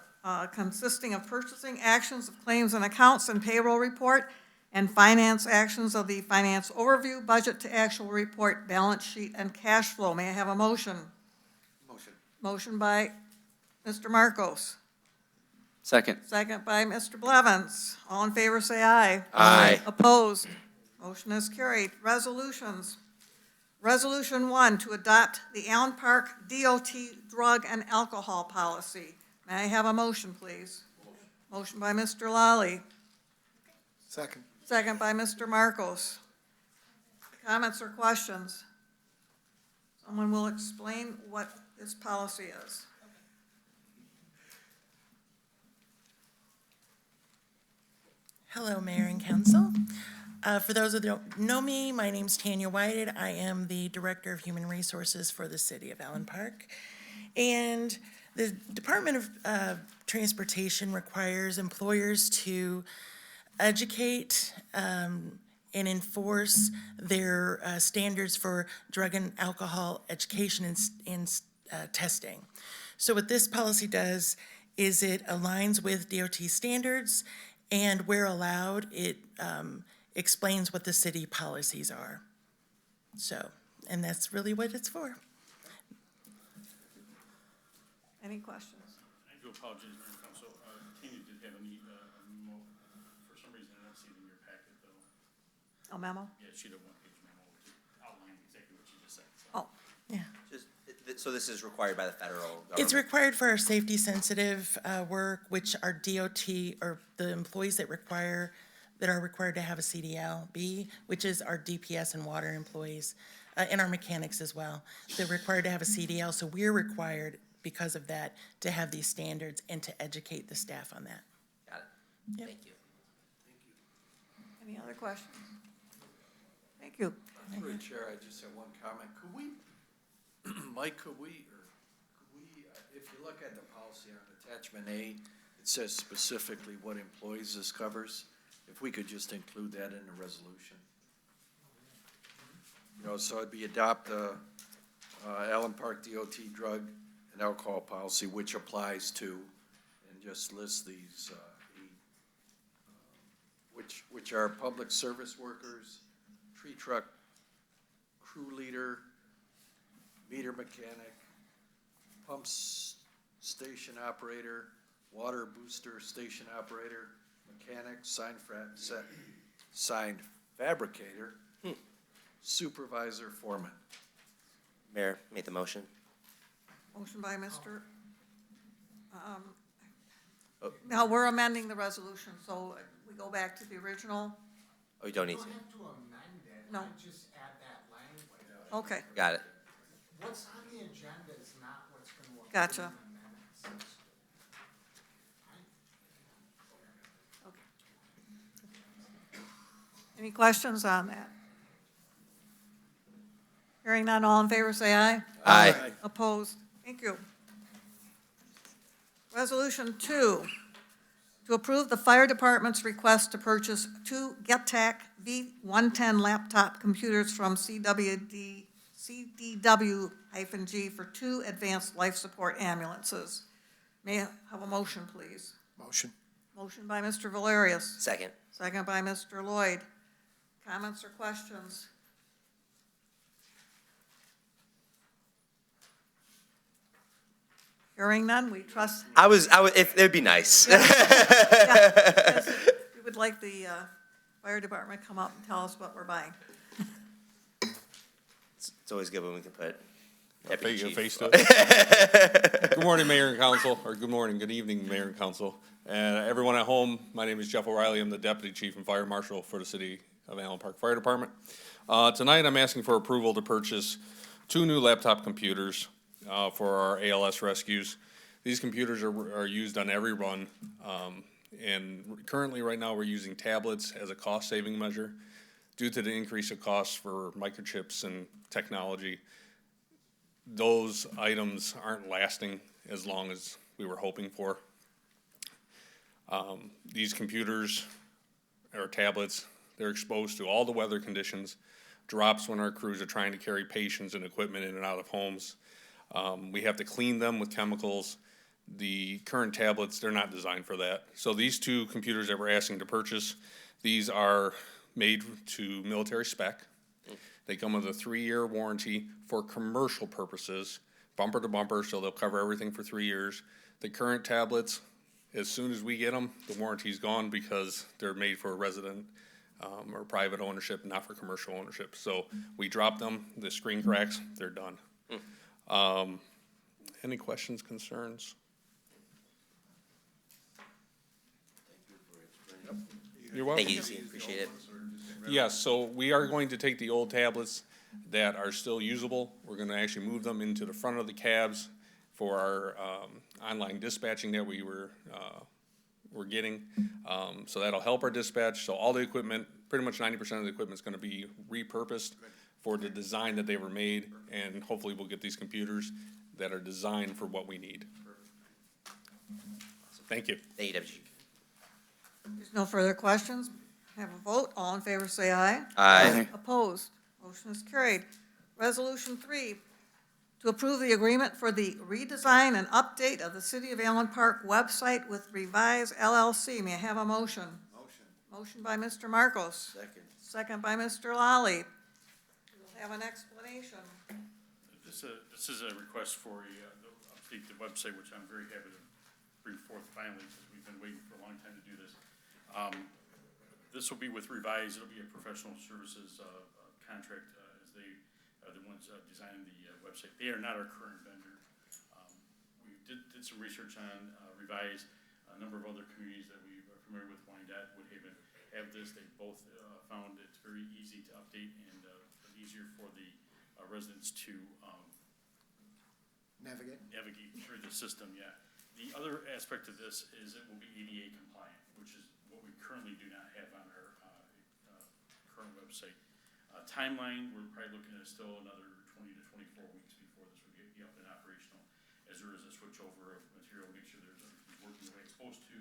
consisting of purchasing actions of claims and accounts and payroll report, and finance actions of the finance overview, budget to actual report, balance sheet, and cash flow. May I have a motion? Motion. Motion by Mr. Marcos. Second. Second by Mr. Blevins. All in favor, say aye. Aye. Opposed? Motion is carried. Resolutions. Resolution 1, to adopt the Allen Park DOT drug and alcohol policy. May I have a motion, please? Motion by Mr. Lally. Second. Second by Mr. Marcos. Comments or questions? Someone will explain what this policy is. Hello, Mayor and Council. For those who don't know me, my name's Tanya Whited. I am the Director of Human Resources for the City of Allen Park. And the Department of Transportation requires employers to educate and enforce their standards for drug and alcohol education and testing. So what this policy does is it aligns with DOT standards, and where allowed, it explains what the city policies are. So, and that's really what it's for. Any questions? I do apologize, Mayor and Council. Tanya did have a need, memo. For some reason, I don't see it in your packet, though. A memo? Yeah, she did a one-page memo to outline exactly what you just said. So. Oh, yeah. So this is required by the federal government? It's required for our safety-sensitive work, which our DOT, or the employees that are required to have a CDL-B, which is our DPS and water employees, and our mechanics as well. They're required to have a CDL, so we're required, because of that, to have these standards and to educate the staff on that. Got it. Yep. Thank you. Any other questions? Thank you. Through the chair, I just have one comment. Could we, Mike, if you look at the policy on attachment A, it says specifically what employees this covers. If we could just include that in the resolution. You know, so it'd be adopt the Allen Park DOT drug and alcohol policy, which applies to, and just list these, which are public service workers, tree truck crew leader, meter mechanic, station operator, water booster station operator, mechanic, sign fabricator, supervisor, foreman. Mayor made the motion. Motion by Mr. Now, we're amending the resolution, so we go back to the original. Oh, you don't need to. You don't have to amend it. No. I just add that language. Okay, Got it. What's on the agenda is not what's going to appear Gotcha. in the minutes. any questions on that? Hearing none, all in favor, say aye. Aye. Opposed? Thank you. Resolution 2, to approve the fire department's request to purchase 2 GetTac V110 laptop computers from CDW-G for 2 advanced life support ambulances. May I have a motion, please? Motion. Motion by Mr. Valerius. Second. Second by Mr. Lloyd. Comments or questions? Hearing none, we trust. If, it'd be nice. Yeah, yes, we would like the fire department to come up and tell us what we're buying. It's always good when we can put A deputy chief. face to it. Good morning, Mayor and Council, or good morning, good evening, Mayor and Council. And everyone at home, my name is Jeff O'Reilly. I'm the Deputy Chief and Fire Marshal for the City of Allen Park Fire Department. Tonight, I'm asking for approval to purchase 2 new laptop computers for our ALS rescues. These computers are used on every run, and currently, right now, we're using tablets as a cost-saving measure. Due to the increase of costs for microchips and technology, those items aren't lasting as long as we were hoping for. These computers or tablets, they're exposed to all the weather conditions, drops when our crews are trying to carry patients and equipment in and out of homes. We have to clean them with chemicals. The current tablets, they're not designed for that. So these 2 computers that we're asking to purchase, these are made to military spec. They come with a 3-year warranty for commercial purposes, bumper to bumper, so they'll cover everything for 3 years. The current tablets, as soon as we get them, the warranty's gone because they're made for resident or private ownership, not for commercial ownership. So we drop them, the screen cracks, they're done. Any questions, concerns? You're welcome. Thank you, appreciate it. Yes, so we are going to take the old tablets that are still usable. We're going to actually move them into the front of the cabs for our online dispatching that we were we're getting. So that'll help our dispatch. So all the equipment, pretty much 90% of the equipment's gonna be repurposed for the design that they were made, and hopefully we'll get these computers that are designed for what we need. So thank you. Thank you, Deputy Chief. There's no further questions. Have a vote. All in favor, say aye. Aye. Opposed? Motion is carried. Resolution 3, to approve the agreement for the redesign and update of the City of Allen Park website with Revise LLC. May I have a motion? Motion by Mr. Marcos. Second. Second by Mr. Lally. We'll have an explanation. This is a request for update the website, which I'm very happy to bring forth finally, because we've been waiting for a long time to do this. This will be with Revise. It'll be a professional services contract, as they are the ones designing the website. They are not our current vendor. We did some research on Revise. A number of other communities that we are familiar with, Wyandotte, Woodhaven, have this. They both found it's very easy to update and easier for the residents to navigate through the system, yeah. The other aspect of this is it will be ADA compliant, which is what we currently do not have on our current website. Timeline, we're probably looking at still another 20 to 24 weeks before this would be up and operational, as there is a switchover of material, make sure there's everything working the way it's supposed to,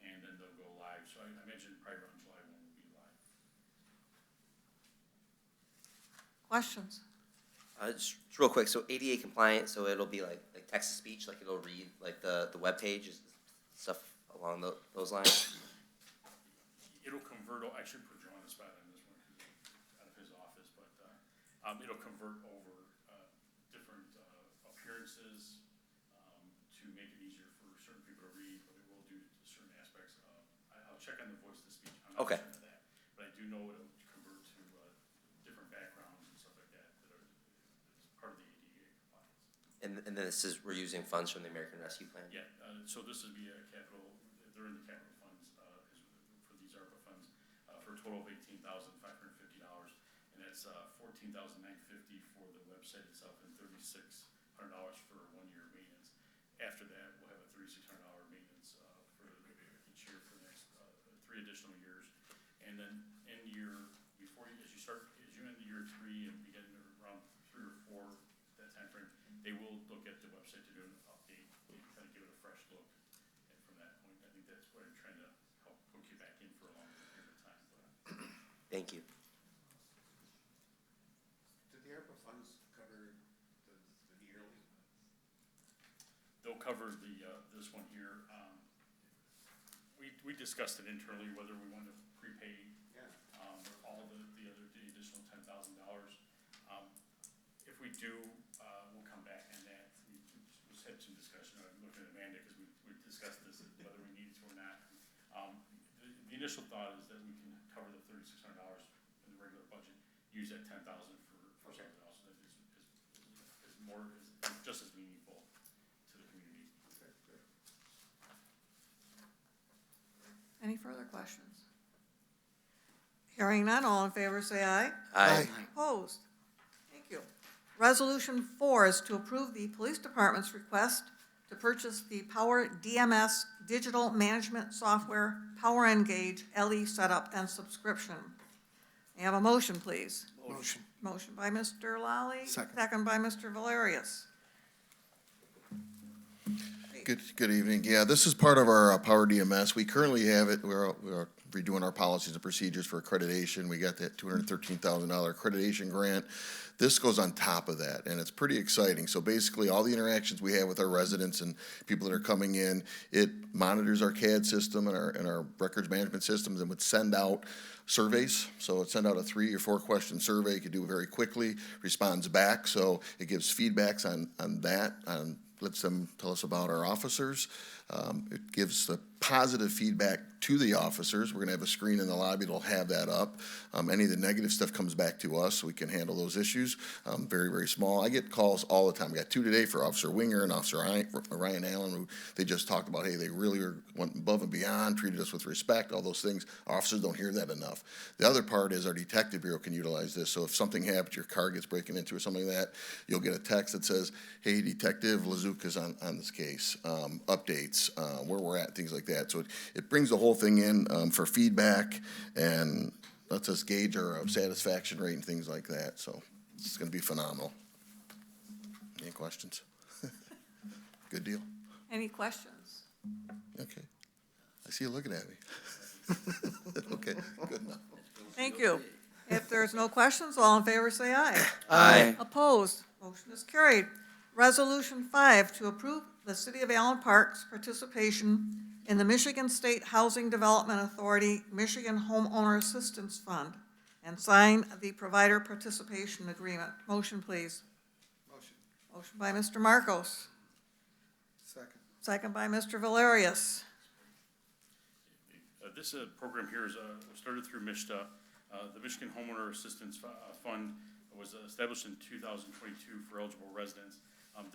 and then they'll go live. So I imagine probably around July 1 will be live. Questions? Just real quick, so ADA compliant, so it'll be like text to speech, like it'll read like the web page, stuff along those lines? It'll convert, I should put you on the spot on this one, because it's out of his office, but it'll convert over different appearances to make it easier for certain people to read, but it will do certain aspects. I'll check on the voice to speech. I'm not Okay. certain of that, but I do know it'll convert to different backgrounds and stuff like that that are part of the ADA compliance. And then we're using funds from the American Rescue Plan? Yeah, so this would be a capital, they're in the capital funds, for these ARPA funds, for a total of $18,550, and that's $14,950 for the website itself and $3,600 for 1 year maintenance. After that, we'll have a $3,600 maintenance for each year for the next 3 additional years. And then as you end year 3 and begin around 3 or 4, that time frame, they will look at the website to do an update and kind of give it a fresh look. And from that point, I think that's what I'm trying to help hook you back in for a longer period of time. Thank you. Did the ARPA funds cover the yearly? They'll cover this one here. We discussed it internally, whether we want to prepay all the additional $10,000. If we do, we'll come back on that. We just had some discussion. I'm looking at Amanda because we discussed this, whether we need to or not. The initial thought is that we can cover the $3,600 in the regular budget, use that $10,000 for something else. That is just as meaningful to the community. Any further questions? Hearing none, all in favor say aye. Aye. Opposed? Thank you. Resolution 4 is to approve the police department's request to purchase the Power DMS digital management software, Power Engage LE setup and subscription. May I have a motion, please? Motion. Motion by Mr. Lally. Second. Second by Mr. Valerius. Good evening. Yeah, this is part of our Power DMS. We currently have it. We're redoing our policies and procedures for accreditation. We got that $213,000 accreditation grant. This goes on top of that, and it's pretty exciting. So basically, all the interactions we have with our residents and people that are coming in, it monitors our CAD system and our records management systems and would send out surveys. So it send out a 3 or 4 question survey. You could do it very quickly, responds back. So it gives feedbacks on that, lets them tell us about our officers. It gives the positive feedback to the officers. We're going to have a screen in the lobby that'll have that up. Any of the negative stuff comes back to us, so we can handle those issues. Very, very small. I get calls all the time. We got 2 today for Officer Winger and Officer Ryan Allen, who they just talked about, hey, they really went above and beyond, treated us with respect, all those things. Our officers don't hear that enough. The other part is our detective bureau can utilize this. So if something happens, your car gets breaking into or something like that, you'll get a text that says, hey, Detective Lazuka's on this case. Updates, where we're at, things like that. at. So it brings the whole thing in for feedback and lets us gauge our satisfaction rate and things like that. So it's going to be phenomenal. Any questions? Good deal. Any questions? Okay. I see you looking at me. Okay, good enough. Thank you. If there's no questions, all in favor say aye. Aye. Opposed? Motion is carried. Resolution 5, to approve the City of Allen Park's participation in the Michigan State Housing Development Authority Michigan Homeowner Assistance Fund and sign the provider participation agreement. Motion, please. Motion. Motion by Mr. Marcos, Second. second by Mr. Valerius. This program here is was started through MISTA. The Michigan Homeowner Assistance Fund was established in 2022 for eligible residents.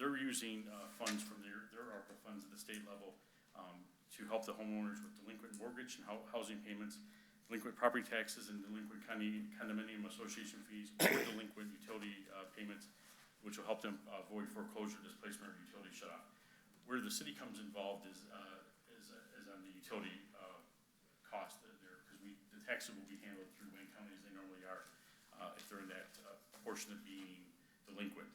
They're using funds from their ARPA funds at the state level to help the homeowners with delinquent mortgage and housing payments, delinquent property taxes, and delinquent condominium association fees, or delinquent utility payments, which will help them avoid foreclosure, displacement, or utility shutoff. Where the city comes involved is on the utility cost there, because the taxes will be handled through Wayne County as they normally are if they're in that portion of being delinquent.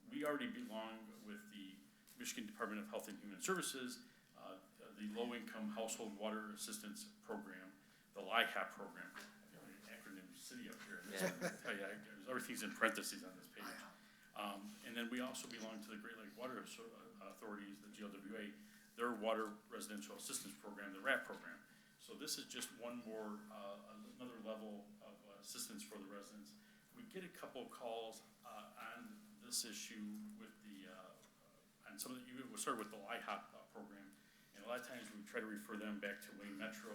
We already belong with the Michigan Department of Health and Human Services, the Low-Income Household Water Assistance Program, the LIHAP program. Acronym city up here. I tell you, everything's in parentheses on this page. And then we also belong to the Great Lake Water Authorities, the GLWA, their Water Residential Assistance Program, the RAP program. So this is just one more, another level of assistance for the residents. We get a couple of calls on this issue with the, on some of the, we'll start with the LIHOP program. And a lot of times we try to refer them back to Wayne Metro.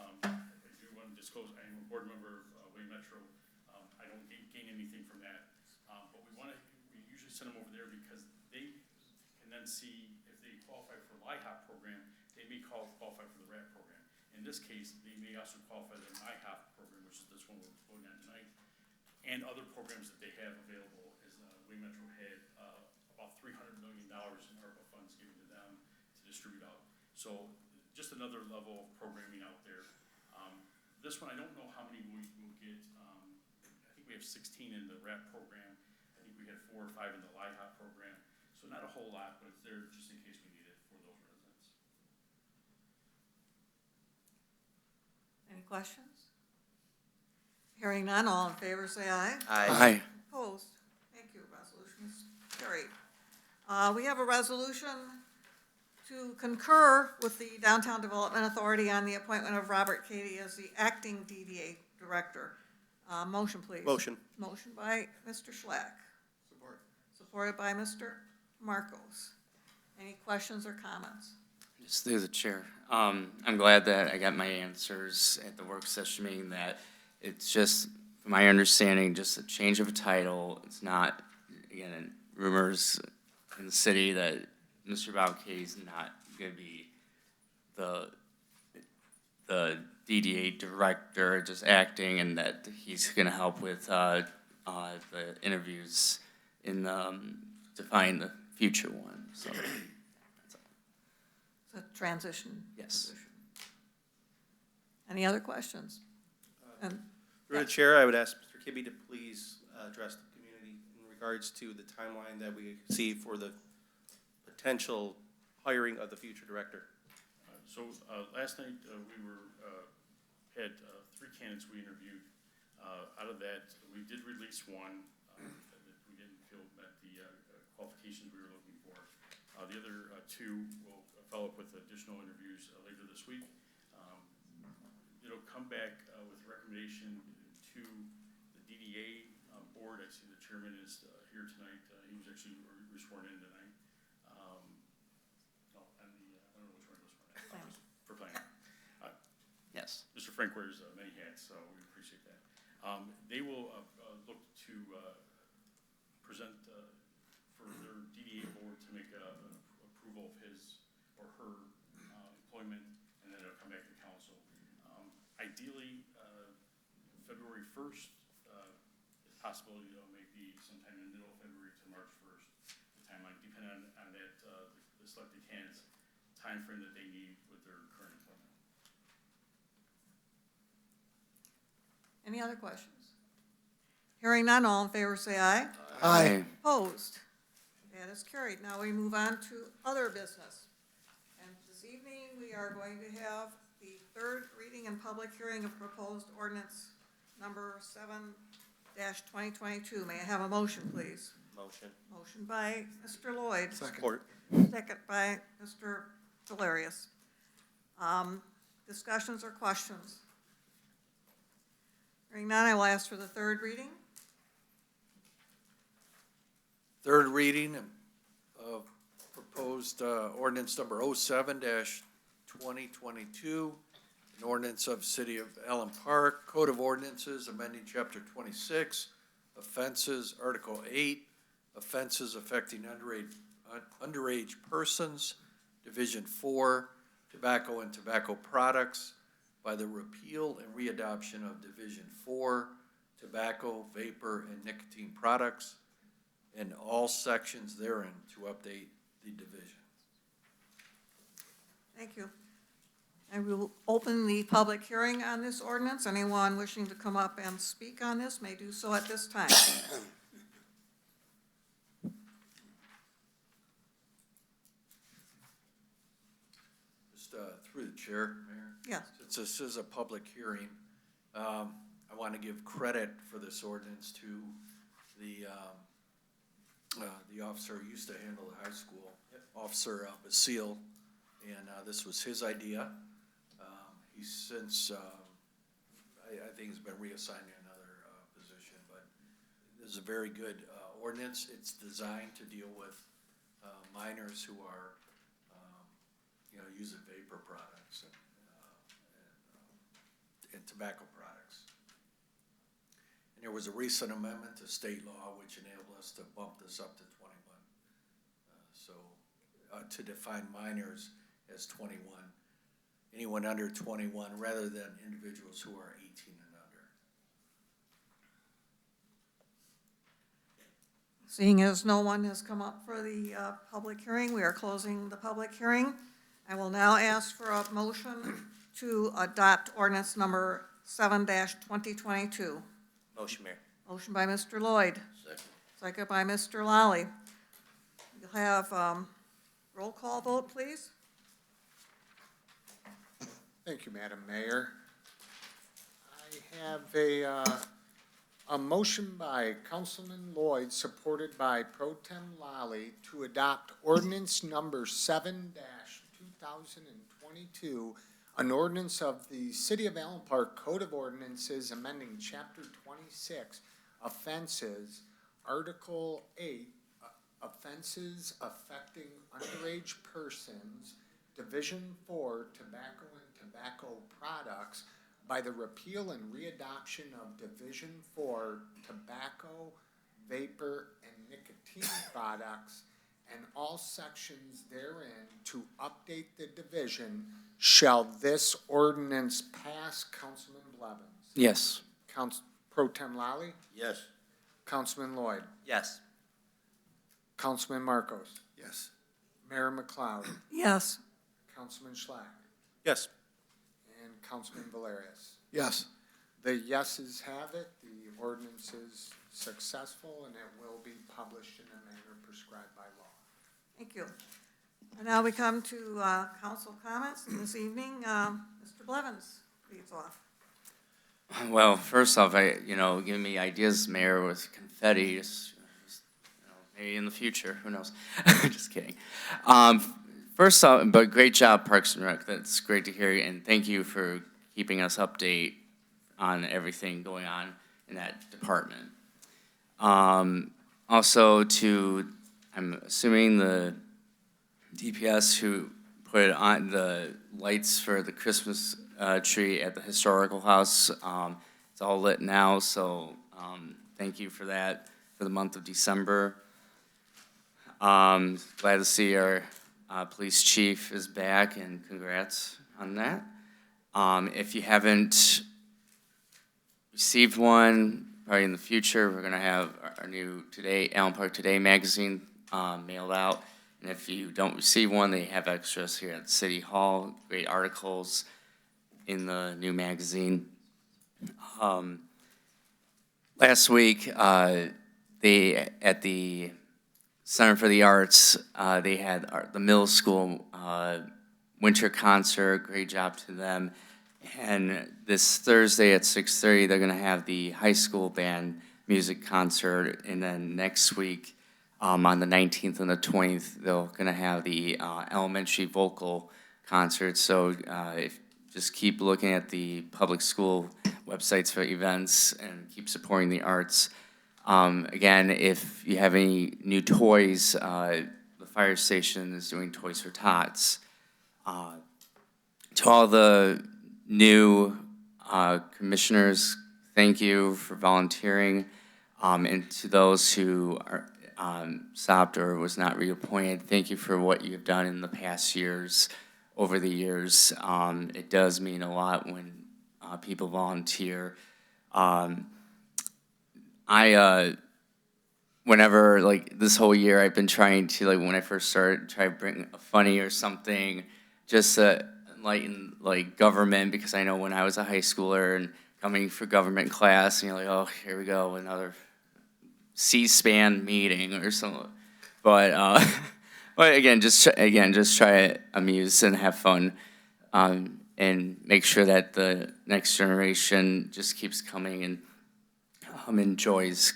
I do want to disclose, I am a board member of Wayne Metro. I don't gain anything from that. But we usually send them over there because they can then see if they qualify for the LIHOP program, they may qualify for the RAP program. In this case, they may also qualify for the IHOP program, which is this one we're voting on tonight, and other programs that they have available. As Wayne Metro had about $300 million in ARPA funds given to them to distribute out. So just another level of programming out there. This one, I don't know how many we'll get. I think we have 16 in the RAP program. I think we had 4 or 5 in the LIHOP program. So not a whole lot, but it's there just in case we need it for those residents. Any questions? Hearing none, all in favor say aye. Aye. Opposed? Thank you. Resolution is carried. We have a resolution to concur with the Downtown Development Authority on the appointment of Robert Cady as the acting DDA director. Motion, please. Motion. Motion by Mr. Schlack. Support. Supported by Mr. Marcos. Any questions or comments? Just through the chair. I'm glad that I got my answers at the work session meeting, that it's just, from my understanding, just a change of a title. It's not, again, rumors in the city that Mr. Bowkey is not going to be the DDA director, just acting, and that he's going to help with the interviews in to find the future one. So that's all. It's a transition. Yes. position. Any other questions? Through the chair, I would ask Mr. Kibbe to please address the community in regards to the timeline that we see for the potential hiring of the future director. So last night we had 3 candidates we interviewed. Out of that, we did release one that we didn't feel met the qualifications we were looking for. The other 2 will follow up with additional interviews later this week. It'll come back with recommendation to the DDA board. I see the chairman is here tonight. He was actually sworn in tonight. I don't know which one was sworn in. For planning. Yes. Mr. Frank wears many hats, so we appreciate that. They will look to present for their DDA board to make approval of his or her employment, and then it'll come back to council. Ideally, February 1st, is possible, may be sometime in the middle of February to March 1st, the timeline, depending on that, the selected candidates timeframe that they need with Any other questions? Hearing none, all in favor say aye. Aye. Opposed? That is carried. Now we move on to other business. And this evening, we are going to have the third reading and public hearing of proposed ordinance number 7-2022. May I have a motion, please? Motion. Motion by Mr. Lloyd. Support. Second by Mr. Delarius. Discussions or questions? Hearing none, I will ask for the third reading. Third reading of proposed ordinance number 07-2022, an ordinance of City of Allen Park, Code of Ordinances, amending Chapter 26, offenses, Article 8, offenses affecting underage persons, Division 4, tobacco and tobacco products, by the repeal and readoption of Division 4, tobacco, vapor, and nicotine products, and all sections therein to update the division. Thank you. I will open the public hearing on this ordinance. Anyone wishing to come up and speak on this may do so at this time. Just through the chair, Mayor. Yes. Since this is a public hearing, I want to give credit for this ordinance to the officer who used to handle the high school, Officer Basile, and this was his idea. He's since, I think he's been reassigned to another position, but this is a very good ordinance. It's designed to deal with minors who are, using vapor products and tobacco products. And there was a recent amendment to state law which enabled us to bump this up to 21. To define minors as 21, anyone under 21 rather than individuals who are 18 and under. Seeing as no one has come up for the public hearing, we are closing the public hearing. I will now ask for a motion to adopt ordinance number 7-2022. Motion, Mayor. Motion by Mr. Lloyd. Second. Second by Mr. Lally. You'll have roll call vote, please. Thank you, Madam Mayor. I have a motion by Councilman Lloyd, supported by Pro Tem Lally, to adopt ordinance number 7-2022, an ordinance of the City of Allen Park Code of Ordinances amending Chapter 26, offenses, Article 8, offenses affecting underage persons, Division 4, tobacco and tobacco products, by the repeal and readoption of Division 4, tobacco, vapor, and nicotine products, and all sections therein to update the division. Shall this ordinance pass? Councilman Blevins? Yes. Pro Tem Lally? Yes. Councilman Lloyd? Yes. Councilman Marcos? Yes. Mayor McLeod? Yes. Councilman Schlack? Yes. And Councilman Valerius? Yes. The yeses have it. The ordinance is successful, and it will be published in a manner prescribed by law. Thank you. And now we come to council comments this evening. Mr. Blevins leads off. Well, first off, giving me ideas, Mayor, with confetti, just, maybe in the future, who knows? Just kidding. First off, but great job, Parks and Rec. That's great to hear, and thank you for keeping us update on everything going on in that department. Also I'm assuming the DPS who put on the lights for the Christmas tree at the historical house. It's all lit now, so thank you for that for the month of December. Glad to see our police chief is back, and congrats on that. If you haven't received one, probably in the future, we're gonna have our new Allen Park Today magazine mailed out. And if you don't receive one, they have extras here at City Hall, great articles in the new magazine. Last week, they, at the Center for the Arts, they had the middle school winter concert. Great job to them. And this Thursday at 6:30, they're going to have the high school band music concert. And then next week, on the 19th and the 20th, they're going to have the elementary vocal concert. So just keep looking at the public school websites for events and keep supporting the arts. Again, if you have any new toys, the fire station is doing Toys for Tots. To all the new commissioners, thank you for volunteering. And to those who are stopped or was not reappointed, thank you for what you've done in the past years, over the years. It does mean a lot when people volunteer. Whenever, like, this whole year, I've been trying to, like, when I first started, try to bring a funny or something, just to enlighten, like, government, because I know when I was a high schooler and coming for government class, and you're like, oh, here we go, another C-SPAN meeting or something. But again, just try to amuse and have fun, and make sure that the next generation just keeps coming and enjoys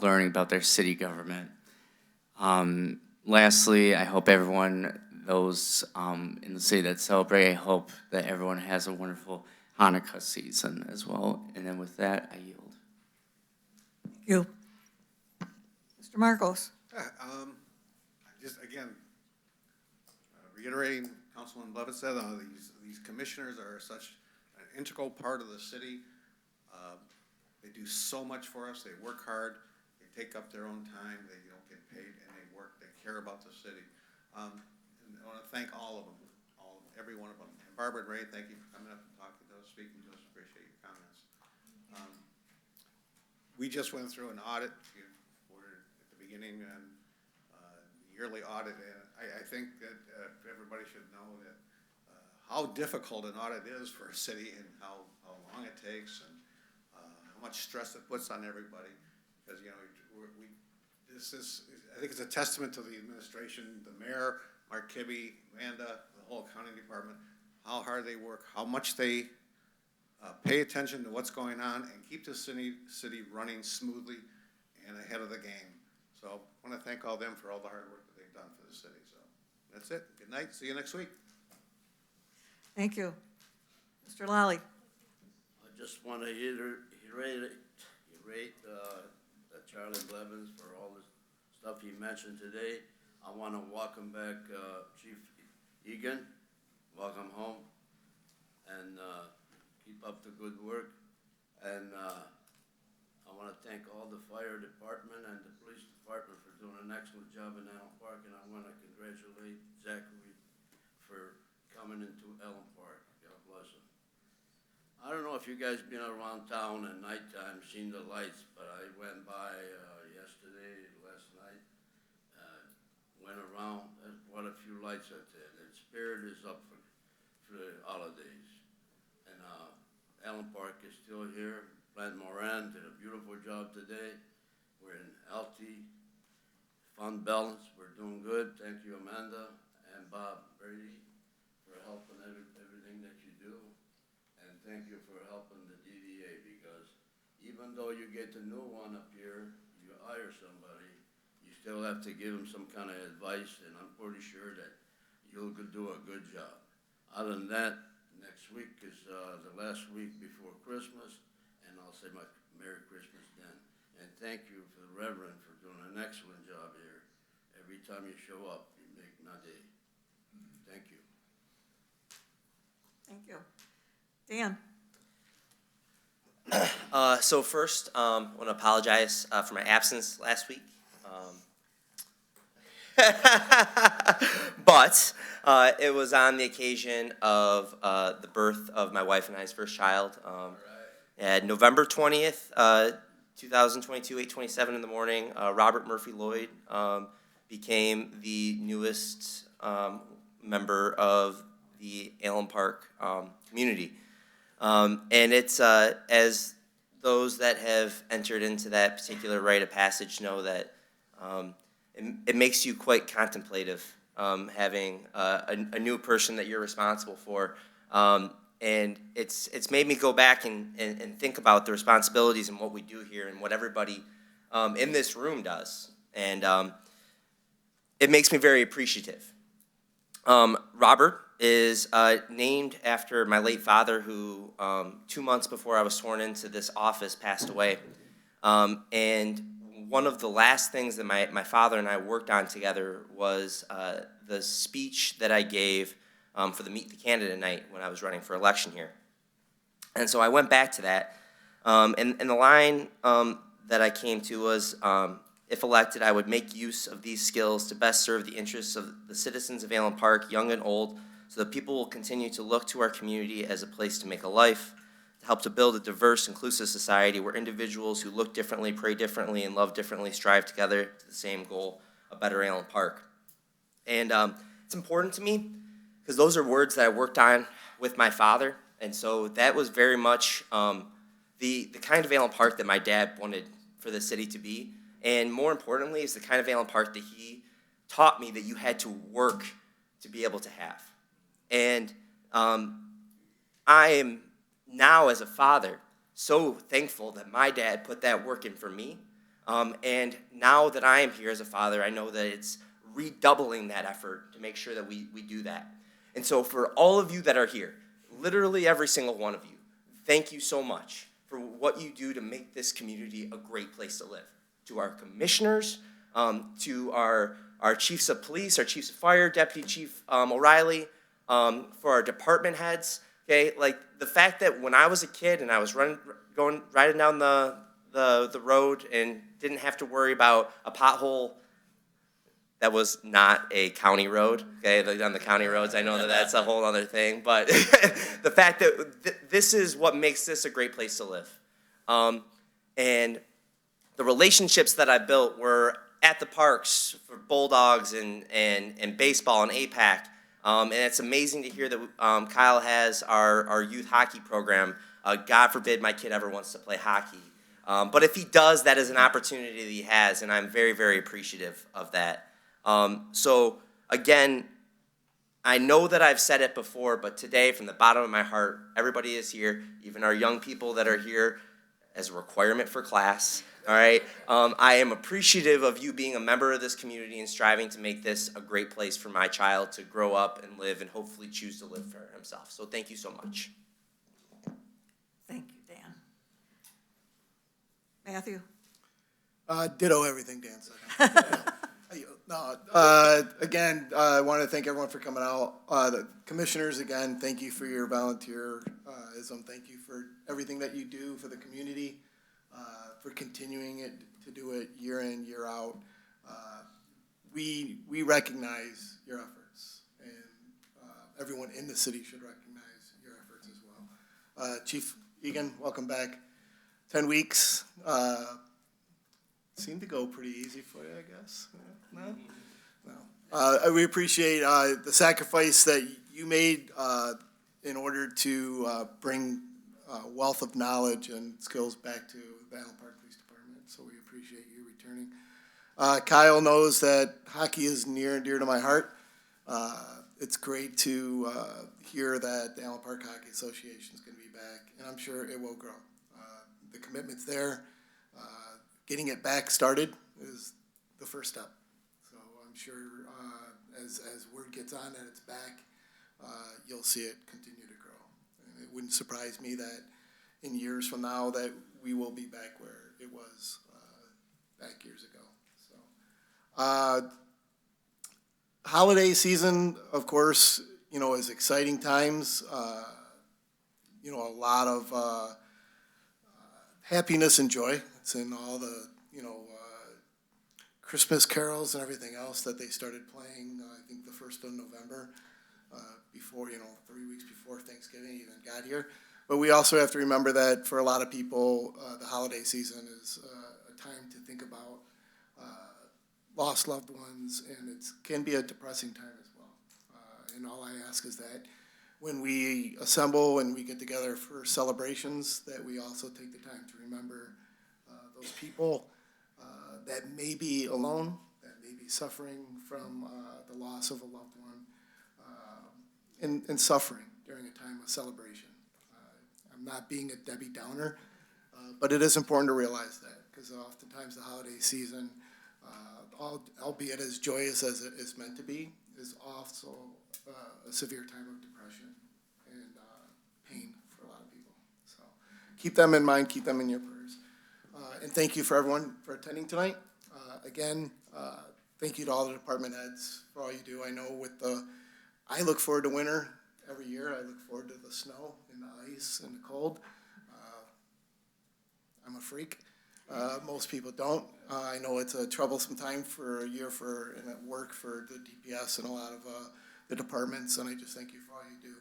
learning about their city government. Lastly, I hope everyone, those in the city that celebrate, I hope that everyone has a wonderful Hanukkah season as well. And then with that, I yield. Thank you. Mr. Marcos. Just again, reiterating Councilman Levitt said, these commissioners are such an integral part of the city. They do so much for us. They work hard. They take up their own time. They don't get paid, and they work. They care about the city. And I want to thank all of them, every one of them. And Barbara and Ray, thank you for coming up and talking to us, speaking to us. Appreciate your comments. We just went through an audit. We're at the beginning and yearly audit, and I think that everybody should know that how difficult an audit is for a city and how long it takes and how much stress it puts on everybody. Because, you know, I think it's a testament to the administration, the mayor, Mark Kibbe, Amanda, the whole accounting department, how hard they work, how much they pay attention to what's going on and keep the city running smoothly and ahead of the game. So I want to thank all them for all the hard work that they've done for the city. So that's it. Good night. See you next week. Thank you. Mr. Lally. I just want to reiterate Charlie Blevins for all the stuff he mentioned today. I want to welcome back Chief Egan. Welcome home. And keep up the good work. And I want to thank all the fire department and the police department for doing an excellent job in Allen Park. And I want to congratulate Zachary for coming into Allen Park. God bless him. I don't know if you guys been around town at nighttime, seen the lights, but I went by yesterday, last night, went around, and brought a few lights out there. The spirit is up for the holidays. And Allen Park is still here. Plante Moran did a beautiful job today. We're in healthy, fund balance. We're doing good. Thank you, Amanda and Bob Brady, for helping everything that you do. And thank you for helping the DDA, because even though you get the new one up here, you hire somebody, you still have to give them some kind of advice, and I'm pretty sure that you'll do a good job. Other than that, next week is the last week before Christmas, and I'll say my Merry Christmas then. And thank you for the Reverend for doing an excellent job here. Every time you show up, you make my day. Thank you. Thank you. Dan. So first, I want to apologize for my absence last week. But it was on the occasion of the birth of my wife and I's first child. At November 20th, 2022, 8:27 in the morning, Robert Murphy Lloyd became the newest member of the Allen Park community. And it's, as those that have entered into that particular rite of passage know that it makes you quite contemplative, having a new person that you're responsible for. And it's made me go back and think about the responsibilities and what we do here and what everybody in this room does. And it makes me very appreciative. Robert is named after my late father, who 2 months before I was sworn into this office passed away. And one of the last things that my father and I worked on together was the speech that I gave for the Meet the Candidate night when I was running for election here. And so I went back to that, and the line that I came to was, if elected, I would make use of these skills to best serve the interests of the citizens of Allen Park, young and old, so that people will continue to look to our community as a place to make a life, to help to build a diverse, inclusive society where individuals who look differently, pray differently, and love differently strive together to the same goal, a better Allen Park. And it's important to me because those are words that I worked on with my father, and so that was very much the kind of Allen Park that my dad wanted for the city to be. And more importantly, is the kind of Allen Park that he taught me that you had to work to be able to have. And I am now, as a father, so thankful that my dad put that work in for me. And now that I am here as a father, I know that it's redoubling that effort to make sure that we do that. And so for all of you that are here, literally every single one of you, thank you so much for what you do to make this community a great place to live. To our commissioners, to our chiefs of police, our chiefs of fire, Deputy Chief O'Reilly, for our department heads, okay? Like the fact that when I was a kid and I was riding down the road and didn't have to worry about a pothole that was not a county road, okay? Like on the county roads, I know that that's a whole other thing, but the fact that this is what makes this a great place to live. And the relationships that I built were at the parks for Bulldogs and baseball and APAC. And it's amazing to hear that Kyle has our youth hockey program. God forbid my kid ever wants to play hockey. But if he does, that is an opportunity that he has, and I'm very, very appreciative of that. So again, I know that I've said it before, but today, from the bottom of my heart, everybody is here, even our young people that are here as a requirement for class. All right, I am appreciative of you being a member of this community and striving to make this a great place for my child to grow up and live and hopefully choose to live for himself. So thank you so much. Thank you, Dan. Matthew? Ditto everything Dan said. Again, I want to thank everyone for coming out. The commissioners, again, thank you for your volunteerism. Thank you for everything that you do for the community. For continuing to do it year in, year out. We recognize your efforts, and everyone in the city should recognize your efforts as well. Chief Egan, welcome back. 10 weeks. Seemed to go pretty easy for you, I guess. No? We appreciate the sacrifice that you made in order to bring wealth of knowledge and skills back to the Allen Park Police Department, so we appreciate you returning. Kyle knows that hockey is near and dear to my heart. It's great to hear that the Allen Park Hockey Association is going to be back, and I'm sure it will grow. The commitment's there. Getting it back started is the first step. So I'm sure as word gets on that it's back, you'll see it continue to grow. And it wouldn't surprise me that in years from now that we will be back where it was back years ago. So, holiday season, of course, is exciting times. A lot of happiness and joy. It's in all the Christmas carols and everything else that they started playing. I think the 1st of November, before 3 weeks before Thanksgiving even got here. But we also have to remember that for a lot of people, the holiday season is a time to think about lost loved ones, and it can be a depressing time as well. And all I ask is that when we assemble and we get together for celebrations, that we also take the time to remember those people that may be alone, that may be suffering from the loss of a loved one, and suffering during a time of celebration. I'm not being a Debbie Downer, but it is important to realize that, because oftentimes the holiday season, albeit as joyous as it is meant to be, is also a severe time of depression and pain for a lot of people. So keep them in mind, keep them in your prayers. And thank you for everyone for attending tonight. Again, thank you to all the department heads for all you do. I know I look forward to winter every year. I look forward to the snow and the ice and the cold. I'm a freak. Most people don't. I know it's a troublesome time for a year and at work for the DPS and a lot of the departments, and I just thank you for all you do.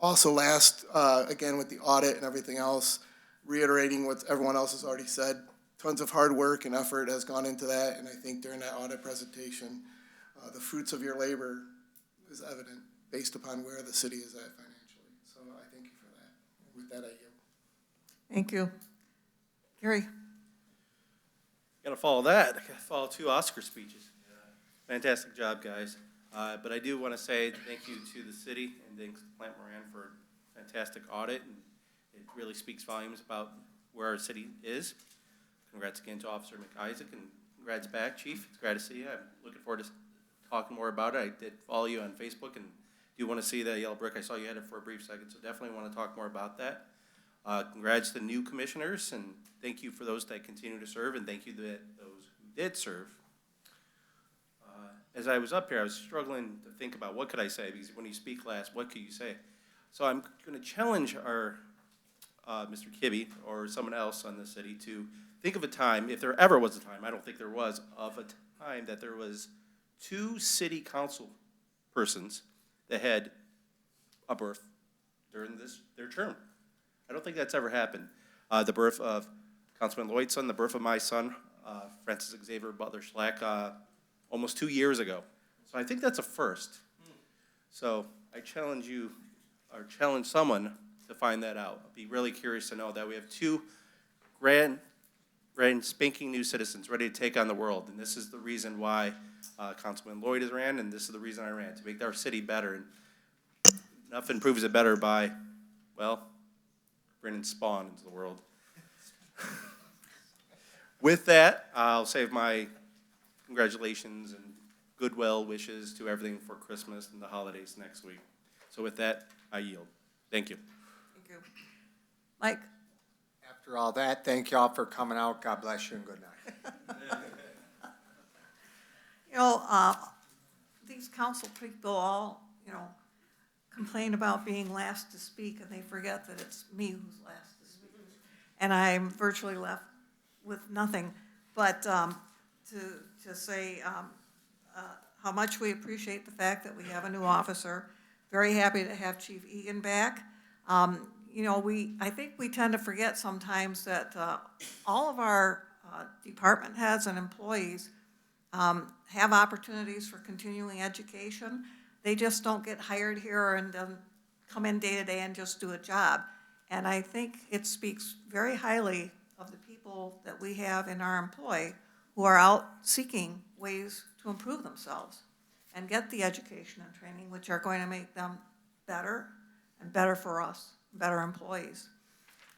Also, last, again, with the audit and everything else, reiterating what everyone else has already said, tons of hard work and effort has gone into that, and I think during that audit presentation, the fruits of your labor is evident based upon where the city is at financially. So I thank you for that. With that, I yield. Thank you. Gary? Gotta follow that. Gotta follow 2 Oscar speeches. Fantastic job, guys. But I do want to say thank you to the city and thanks to Plante Moran for a fantastic audit. And it really speaks volumes about where our city is. Congrats again to Officer McIsaac, and congrats back, Chief. It's glad to see you. I'm looking forward to talking more about it. I did follow you on Facebook and do want to see that yellow brick. I saw you had it for a brief second, so definitely want to talk more about that. Congrats to new commissioners, and thank you for those that continue to serve, and thank you to those who did serve. As I was up here, I was struggling to think about what could I say, because when you speak last, what could you say? So I'm going to challenge our Mr. Kibbe or someone else on the city to think of a time, if there ever was a time, I don't think there was, of a time that there was 2 city council persons that had a birth during their term. I don't think that's ever happened. The birth of Councilman Lloyd's son, the birth of my son, Francis Xavier Butler Schlack, almost 2 years ago. So I think that's a first. So I challenge you, or challenge someone to find that out. I'd be really curious to know that we have 2 grand spanking new citizens ready to take on the world. And this is the reason why Councilman Lloyd has ran, and this is the reason I ran, to make our city better. And nothing proves it better by, well, bringing spawn into the world. With that, I'll save my congratulations and goodwill wishes to everything for Christmas and the holidays next week. So with that, I yield. Thank you. Thank you. Mike? After all that, thank you all for coming out. God bless you and good night. You know, these council people all, complain about being last to speak, and they forget that it's me who's last to speak. And I'm virtually left with nothing but to say how much we appreciate the fact that we have a new officer. Very happy to have Chief Egan back. I think we tend to forget sometimes that all of our department heads and employees have opportunities for continuing education. They just don't get hired here and come in day to day and just do a job. And I think it speaks very highly of the people that we have in our employ who are out seeking ways to improve themselves and get the education and training which are going to make them better and better for us, better employees.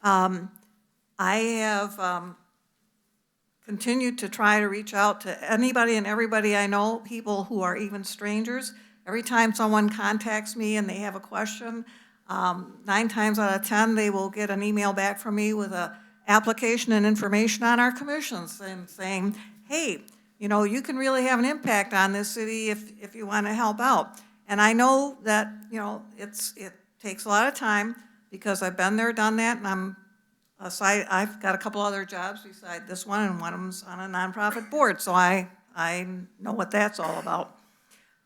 I have continued to try to reach out to anybody and everybody I know, people who are even strangers. Every time someone contacts me and they have a question, 9 times out of 10, they will get an email back from me with an application and information on our commissions and saying, hey, you can really have an impact on this city if you want to help out. And I know that, it takes a lot of time because I've been there, done that, and I've got a couple other jobs beside this one, and one of them's on a nonprofit board, so I know what that's all about.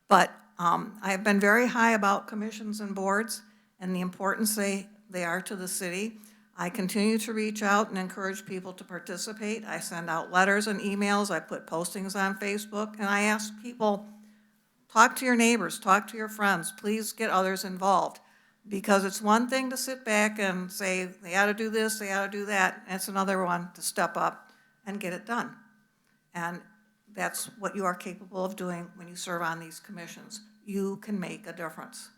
But I've been very high about commissions and boards and the importance they are to the city. I continue to reach out and encourage people to participate. I send out letters and emails. I put postings on Facebook, and I ask people, talk to your neighbors, talk to your friends. Please get others involved. Because it's one thing to sit back and say, they ought to do this, they ought to do that, and it's another one to step up and get it done. And that's what you are capable of doing when you serve on these commissions. You can make a difference.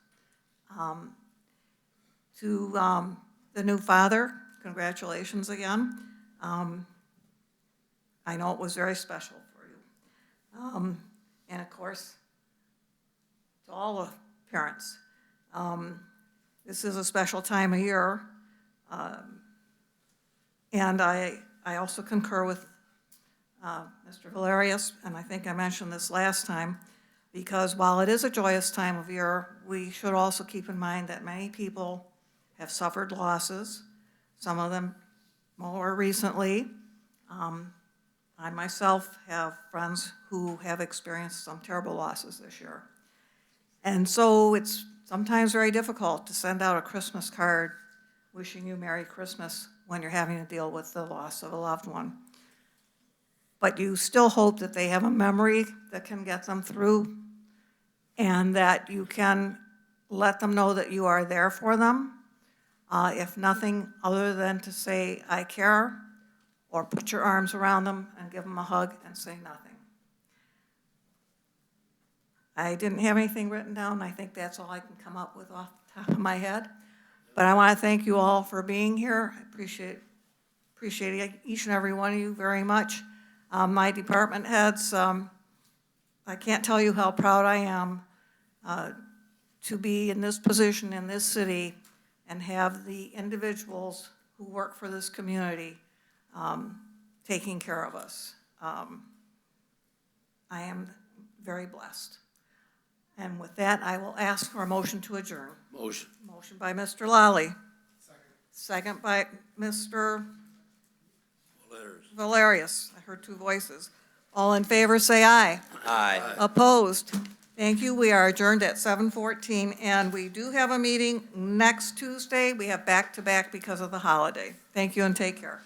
To the new father, congratulations again. I know it was very special for you. And of course, to all the parents. This is a special time of year. And I also concur with Mr. Valerius, and I think I mentioned this last time, because while it is a joyous time of year, we should also keep in mind that many people have suffered losses, some of them more recently. I myself have friends who have experienced some terrible losses this year. And so it's sometimes very difficult to send out a Christmas card wishing you Merry Christmas when you're having to deal with the loss of a loved one. But you still hope that they have a memory that can get them through, and that you can let them know that you are there for them, if nothing other than to say, I care, or put your arms around them and give them a hug and say nothing. I didn't have anything written down. I think that's all I can come up with off the top of my head. But I want to thank you all for being here. I appreciate each and every one of you very much. My department heads, I can't tell you how proud I am to be in this position in this city and have the individuals who work for this community taking care of us. I am very blessed. And with that, I will ask for a motion to adjourn. Motion. Motion by Mr. Lally. Second by Mr. Valerius. I heard two voices. All in favor, say aye. Aye. Opposed? Thank you. We are adjourned at 7:14, and we do have a meeting next Tuesday. We have back-to-back because of the holiday. Thank you and take care.